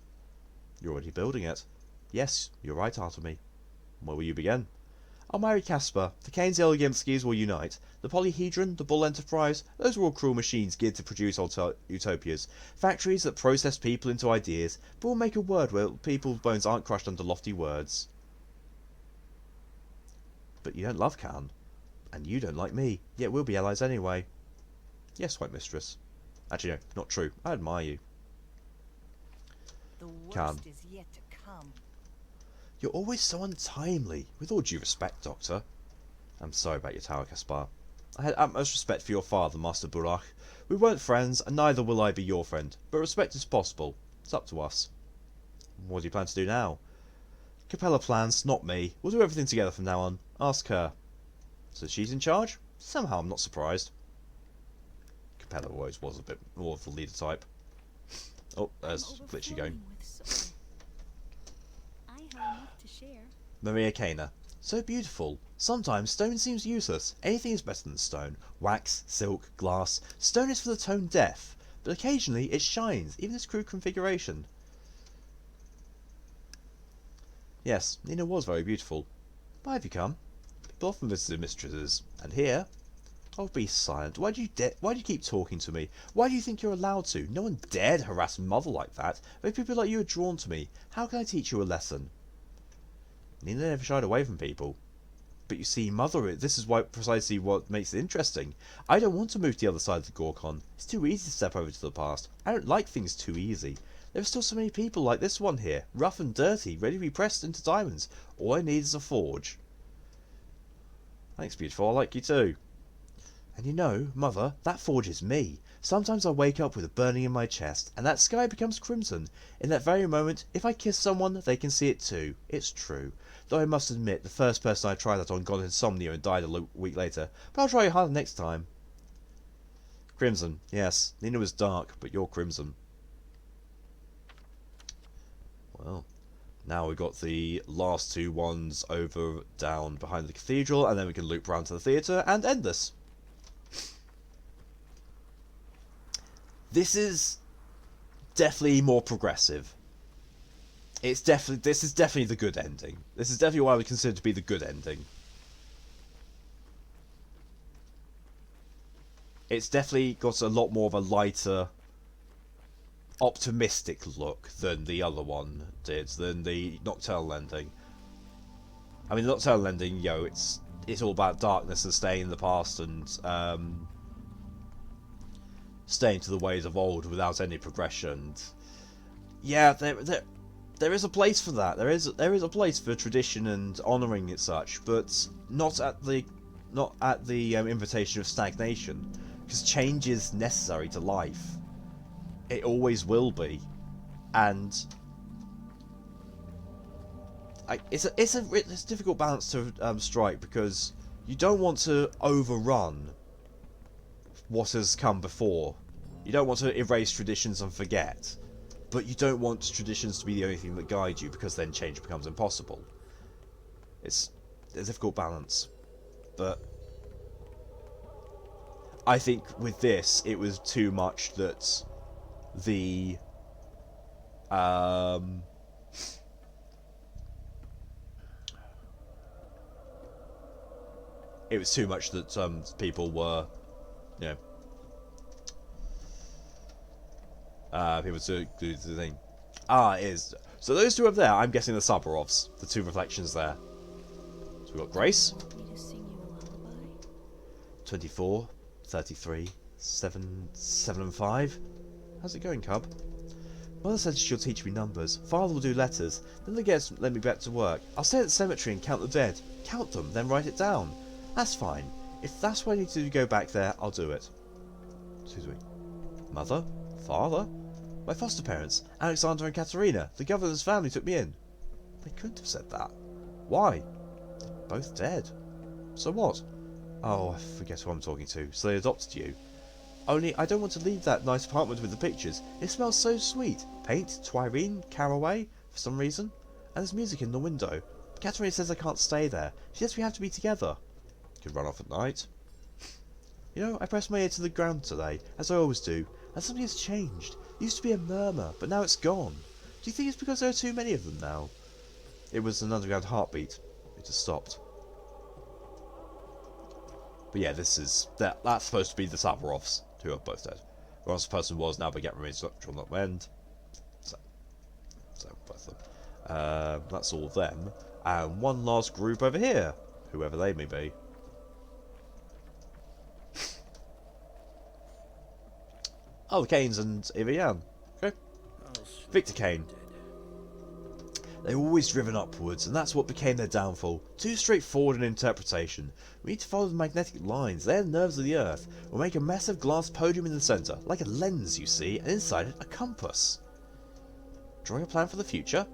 You're already building it. Yes, you're right, Artemy. Where will you begin? I'll marry Caspar, the Kane's Ilgimskis will unite, the Polyhedron, the Bull Enterprise, those are all cruel machines geared to produce utopias, factories that process people into ideas, but we'll make a world where people's bones aren't crushed under lofty words. But you don't love Khan, and you don't like me, yet we'll be allies anyway. Yes, White Mistress. Actually, no, not true. I admire you. The worst Khan. is yet to come. You're always so untimely, with all due respect, Doctor. I'm sorry about your tower, Caspar. I had utmost respect for your father, Master Burak. We weren't friends, and neither will I be your friend, but respect is possible. It's up to us. What do you plan to do now? Capella plans, not me. We'll do everything together from now on. Ask her. So she's in charge? Somehow I'm not surprised. Capella always was a bit more of the leader type. Oh, there's Glitchy going. I have enough to share. Maria Kana. So beautiful. Sometimes stone seems useless. Anything is better than stone. Wax, silk, glass. Stone is for the tone deaf, but occasionally it shines, even its crude configuration. Yes, Nina was very beautiful. Why have you come? People often visited mistresses, and here. Oh, be silent. Why do you keep talking to me? Why do you think you're allowed to? No one dared harass Mother like that. But if people like you are drawn to me, how can I teach you a lesson? Nina never shied away from people. But you see, Mother, this is precisely what makes it interesting. I don't want to move to the other side of the Gorkon. It's too easy to step over to the past. I don't like things too easy. There are still so many people like this one here, rough and dirty, ready to be pressed into diamonds. All I need is a forge. Thanks, beautiful. I like you too. And you know, Mother, that forge is me. Sometimes I wake up with a burning in my chest, and that sky becomes crimson. In that very moment, if I kiss someone, they can see it too. It's true. Though I must admit, the first person I tried that on got insomnia and died a week later. But I'll try harder next time. Crimson, yes. Nina was dark, but you're crimson. Well, now we've got the last two ones over, down, behind the cathedral, and then we can loop round to the theatre and end this. This is definitely more progressive. This is definitely the good ending. This is definitely what I would consider to be the good ending. It's definitely got a lot more of a lighter, optimistic look than the other one did, than the Nocturnal ending. I mean, the Nocturnal ending, it's all about darkness and staying in the past and staying to the ways of old without any progression. Yeah, there is a place for that. There is a place for tradition and honouring it such, but not at the invitation of stagnation, because change is necessary to life. It always will be, and it's a difficult balance to strike, because you don't want to overrun what has come before. You don't want to erase traditions and forget, but you don't want traditions to be the only thing that guide you, because then change becomes impossible. It's a difficult balance, but I think with this it was too much that the it was too much that people were, you know, people to do the thing. It is. So those two over there, I'm guessing the Sabarovs, the two reflections there. So we've got Grace. 24, 33, 7, 7 and 5. How's it going, Cub? Mother said she'll teach me numbers. Father will do letters. Then they let me back to work. I'll stay at the cemetery and count the dead. Count them, then write it down. That's fine. If that's why I need to go back there, I'll do it. Excuse me. Mother? Father? My foster parents, Alexander and Katerina. The governor's family took me in. They couldn't have said that. Why? They're both dead. So what? Oh, I forget who I'm talking to. So they adopted you. Only I don't want to leave that nice apartment with the pictures. It smells so sweet. Paint, Twirine, caraway, for some reason. And there's music in the window. Katerina says I can't stay there. She says we have to be together. Could run off at night. You know, I pressed my ear to the ground today, as I always do, and something has changed. There used to be a murmur, but now it's gone. Do you think it's because there are too many of them now? It was an underground heartbeat. It just stopped. But yeah, that's supposed to be the Sabarovs, who are both dead. Whereas the person was now, but get remains structural not end. So both of them. That's all of them. And one last group over here, whoever they may be. Oh, the Kanes and Eva Yan. Okay. Victor Kane. They were always driven upwards, and that's what became their downfall. Too straightforward in interpretation. We need to follow the magnetic lines. They're the nerves of the Earth. We'll make a massive glass podium in the centre, like a lens, you see, and inside it a compass. Drawing a plan for the future?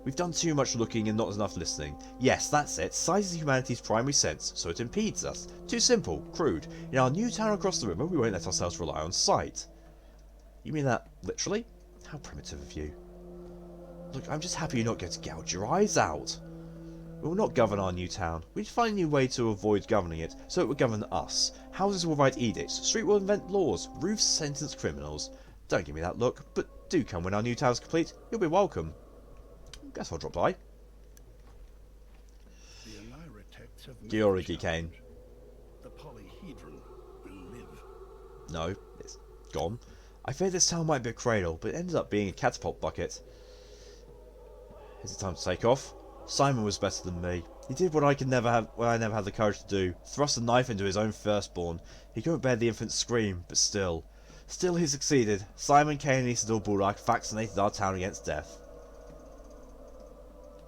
We've done too much looking and not enough listening. Yes, that's it. Sight is humanity's primary sense, so it impedes us. Too simple, crude. In our new town across the river, we won't let ourselves rely on sight. You mean that literally? How primitive of you. Look, I'm just happy you're not going to gouge your eyes out. We will not govern our new town. We need to find a new way to avoid governing it, so it will govern us. Houses will write edicts, street will invent laws, roofs sentence criminals. Don't give me that look, but do come when our new town's complete. You'll be welcome. Guess I'll drop by. Georgi Kane. The polyhedron will live. No, it's gone. I feared this town might be a cradle, but it ended up being a catapult bucket. Is it time to take off? Simon was better than me. He did what I never had the courage to do. Thrust a knife into his own firstborn. He couldn't bear the infant's scream, but still. Still he succeeded. Simon, Kane and Isidore Burak vaccinated our town against death.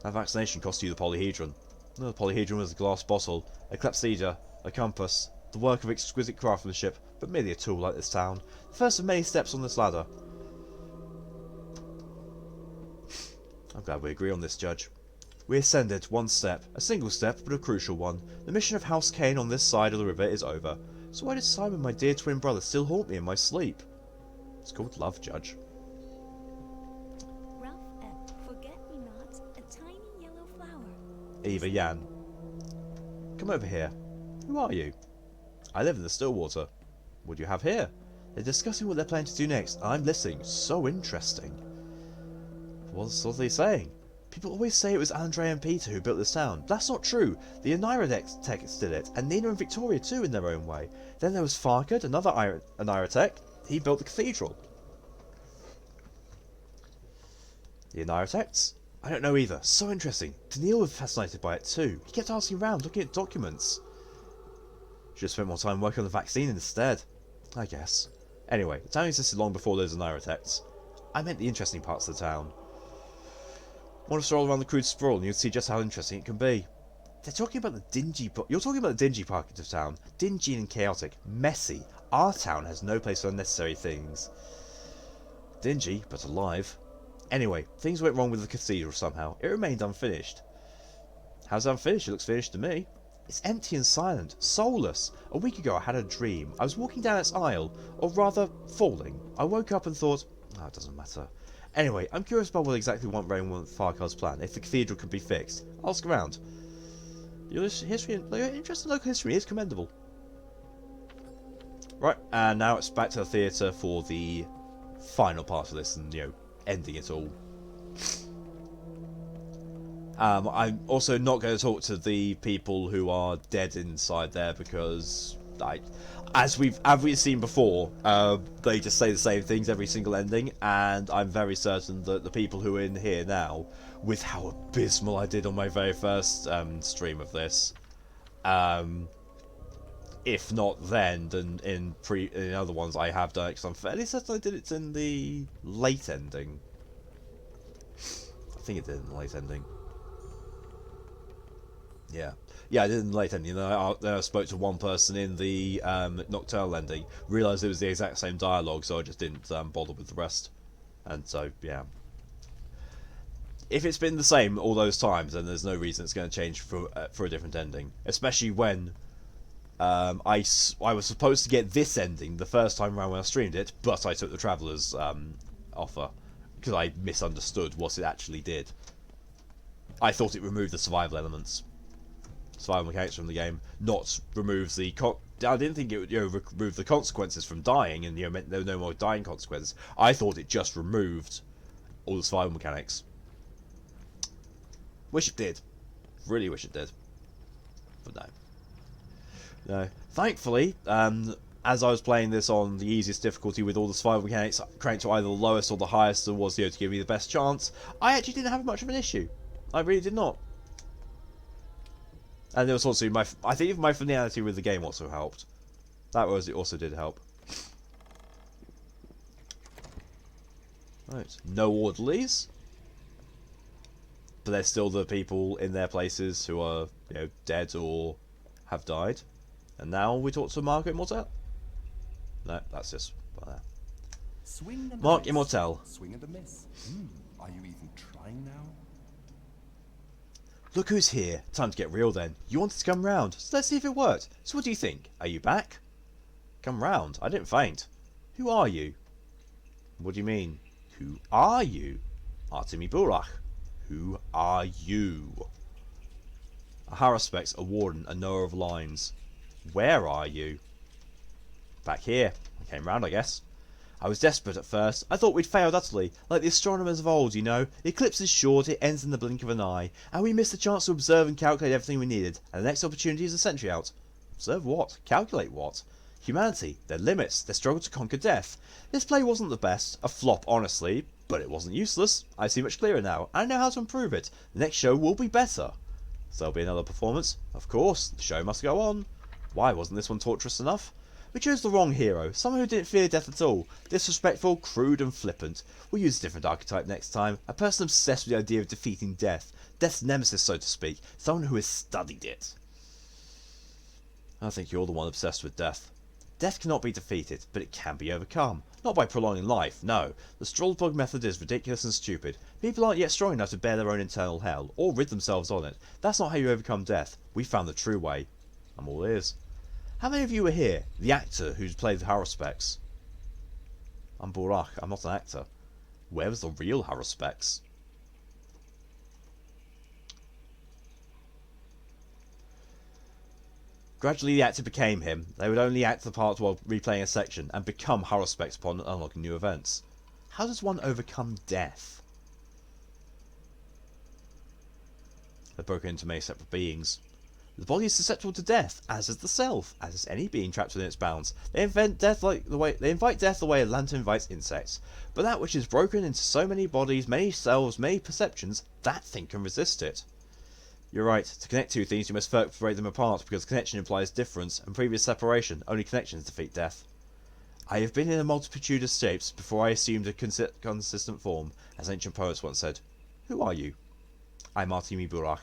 That vaccination cost you the polyhedron. No, the polyhedron was a glass bottle, a clepsydra, a compass, the work of exquisite craftsmanship, but merely a tool like this town. The first of many steps on this ladder. I'm glad we agree on this, Judge. We ascended one step, a single step, but a crucial one. The mission of House Kane on this side of the river is over. So why does Simon, my dear twin brother, still haunt me in my sleep? It's called love, Judge. Forget-me-not, a tiny yellow flower. Eva Yan. Come over here. Who are you? I live in the Stillwater. What do you have here? They're discussing what they're planning to do next. I'm listening. So interesting. What are they saying? People always say it was Andre and Peter who built this town. That's not true. The Anira techs did it, and Nina and Victoria too in their own way. Then there was Farkad, another Anira tech. He built the cathedral. The Anira techs? I don't know either. So interesting. Daniil was fascinated by it too. He kept asking around, looking at documents. Should have spent more time working on the vaccine instead. I guess. Anyway, the town existed long before those Anira techs. I meant the interesting parts of the town. Want to stroll around the crude sprawl and you'll see just how interesting it can be. They're talking about the dingy... You're talking about the dingy part of town. Dingy and chaotic. Messy. Our town has no place for unnecessary things. Dingy, but alive. Anyway, things went wrong with the cathedral somehow. It remained unfinished. How's it unfinished? It looks finished to me. It's empty and silent. Soulless. A week ago I had a dream. I was walking down its aisle. Or rather, falling. I woke up and thought... Oh, it doesn't matter. Anyway, I'm curious about what exactly went wrong with Farkad's plan, if the cathedral could be fixed. Ask around. Your interest in local history is commendable. Right, and now it's back to the theatre for the final part of this and, you know, ending it all. I'm also not going to talk to the people who are dead inside there because, as we've seen before, they just say the same things every single ending, and I'm very certain that the people who are in here now, with how abysmal I did on my very first stream of this, if not then, then in other ones I have done it, because I'm fairly certain I did it in the late ending. I think it did in the late ending. Yeah, I did in the late ending. You know, I spoke to one person in the Nocturnal ending, realised it was the exact same dialogue, so I just didn't bother with the rest. And so, yeah. If it's been the same all those times, then there's no reason it's going to change for a different ending. Especially when I was supposed to get this ending the first time around when I streamed it, but I took the Traveller's offer because I misunderstood what it actually did. I thought it removed the survival elements, survival mechanics from the game, not removes the. I didn't think it would remove the consequences from dying, and there were no more dying consequences. I thought it just removed all the survival mechanics. Wish it did. Really wish it did. But no. No. Thankfully, as I was playing this on the easiest difficulty with all the survival mechanics cranked to either the lowest or the highest that was to give me the best chance, I actually didn't have much of an issue. I really did not. And there was also I think my familiarity with the game also helped. It also did help. Right. No orderlies. But there's still the people in their places who are, dead or have died. And now we talk to Mark Immortel. No, that's just Mark Immortel. Swing and a miss. Are you even trying now? Look who's here. Time to get real then. You wanted to come round, so let's see if it worked. So what do you think? Are you back? Come round. I didn't faint. Who are you? What do you mean? Who are you? Artemi Burach. Who are you? A Haruspex, a Warden, a knower of lines. Where are you? Back here. I came round, I guess. I was desperate at first. I thought we'd failed utterly, like the astronomers of old, you know. The eclipse is short, it ends in the blink of an eye, and we missed the chance to observe and calculate everything we needed, and the next opportunity is a century out. Observe what? Calculate what? Humanity, their limits, their struggle to conquer death. This play wasn't the best, a flop honestly, but it wasn't useless. I see much clearer now, and I know how to improve it. The next show will be better. So there'll be another performance? Of course, the show must go on. Why wasn't this one torturous enough? We chose the wrong hero, someone who didn't fear death at all. Disrespectful, crude and flippant. We'll use a different archetype next time. A person obsessed with the idea of defeating death. Death's nemesis, so to speak. Someone who has studied it. I think you're the one obsessed with death. Death cannot be defeated, but it can be overcome. Not by prolonging life, no. The Strollbug method is ridiculous and stupid. People aren't yet strong enough to bear their own internal hell, or rid themselves on it. That's not how you overcome death. We found the true way. I'm all ears. How many of you were here? The actor who's played Haruspex. I'm Burach, I'm not an actor. Where was the real Haruspex? Gradually the actor became him. They would only act the part while replaying a section, and become Haruspex upon unlocking new events. How does one overcome death? They're broken into many separate beings. The body is susceptible to death, as is the self, as is any being trapped within its bounds. They invite death the way a lantern invites insects. But that which is broken into so many bodies, many selves, many perceptions, that thing can resist it. You're right. To connect two things, you must first separate them apart, because connection implies difference, and previous separation, only connections defeat death. I have been in a multitude of shapes before I assumed a consistent form, as ancient poets once said. Who are you? I'm Artemi Burach.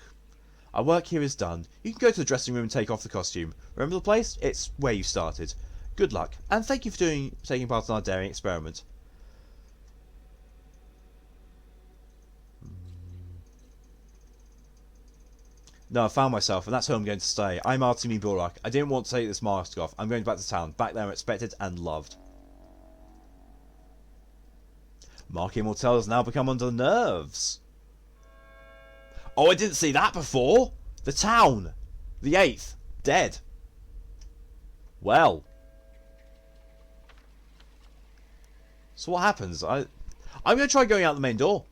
Our work here is done. You can go to the dressing room and take off the costume. Remember the place? It's where you started. Good luck, and thank you for taking part in our daring experiment. No, I found myself, and that's who I'm going to stay. I'm Artemi Burach. I didn't want to take this mask off. I'm going back to town. Back there I'm respected and loved. Mark Immortel has now become under nerves. Oh, I didn't see that before. The town. The 8th. Dead. Well. So what happens? I'm going to try going out the main door.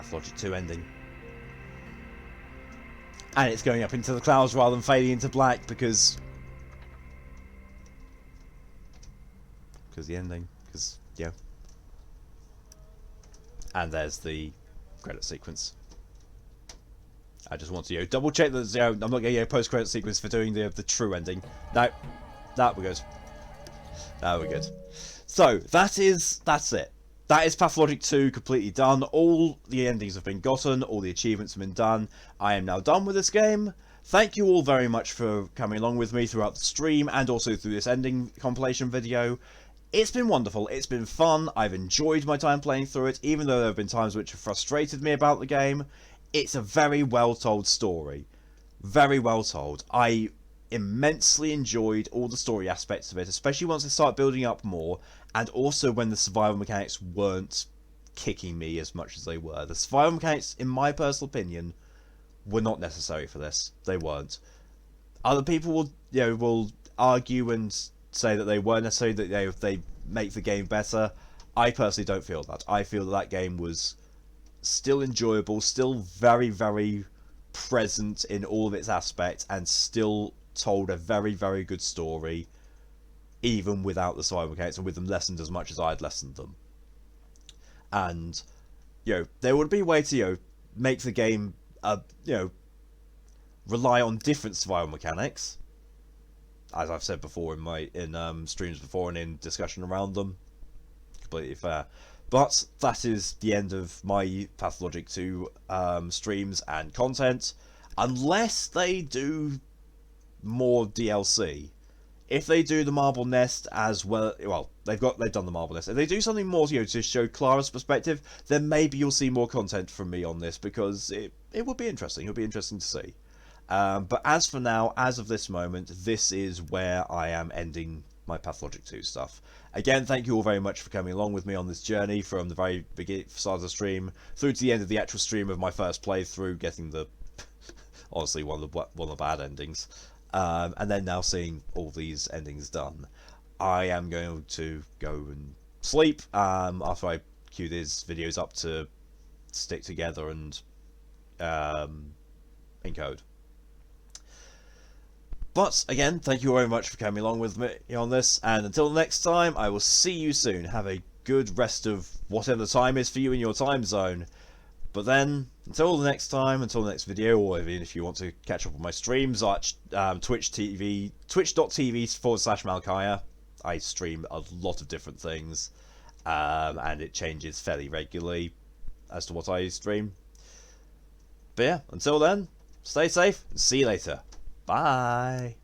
Pathologic 2 ending. And it's going up into the clouds rather than fading into black because the ending, because, yeah. And there's the credit sequence. I just want to double check that I'm not getting a post credit sequence for doing the true ending. No, that we're good. That we're good. So that's it. That is Pathologic 2 completely done. All the endings have been gotten. All the achievements have been done. I am now done with this game. Thank you all very much for coming along with me throughout the stream and also through this ending compilation video. It's been wonderful, it's been fun, I've enjoyed my time playing through it, even though there have been times which have frustrated me about the game. It's a very well told story. Very well told. I immensely enjoyed all the story aspects of it, especially once they start building up more, and also when the survival mechanics weren't kicking me as much as they were. The survival mechanics, in my personal opinion, were not necessary for this. They weren't. Other people will argue and say that they were necessary, that they make the game better. I personally don't feel that. I feel that game was still enjoyable, still very, very present in all of its aspects, and still told a very, very good story, even without the survival mechanics and with them lessened as much as I had lessened them. And there would be a way to make the game rely on different survival mechanics, as I've said before in streams before and in discussion around them. Completely fair. But that is the end of my Pathologic 2 streams and content, unless they do more DLC. If they do the Marble Nest as well, they've done the Marble Nest. If they do something more, to show Clara's perspective, then maybe you'll see more content from me on this, because it would be interesting. It would be interesting to see. But as for now, as of this moment, this is where I am ending my Pathologic 2 stuff. Again, thank you all very much for coming along with me on this journey from the very beginning start of the stream through to the end of the actual stream of my first playthrough, getting the honestly one of the bad endings, and then now seeing all these endings done. I am going to go and sleep after I queue these videos up to stick together and encode. But again, thank you very much for coming along with me on this, and until next time, I will see you soon. Have a good rest of whatever the time is for you in your time zone. But then, until the next time, until the next video, or even if you want to catch up on my streams at twitch.tv/Malkaya. I stream a lot of different things, and it changes fairly regularly as to what I stream. But yeah, until then, stay safe, and see you later. Bye.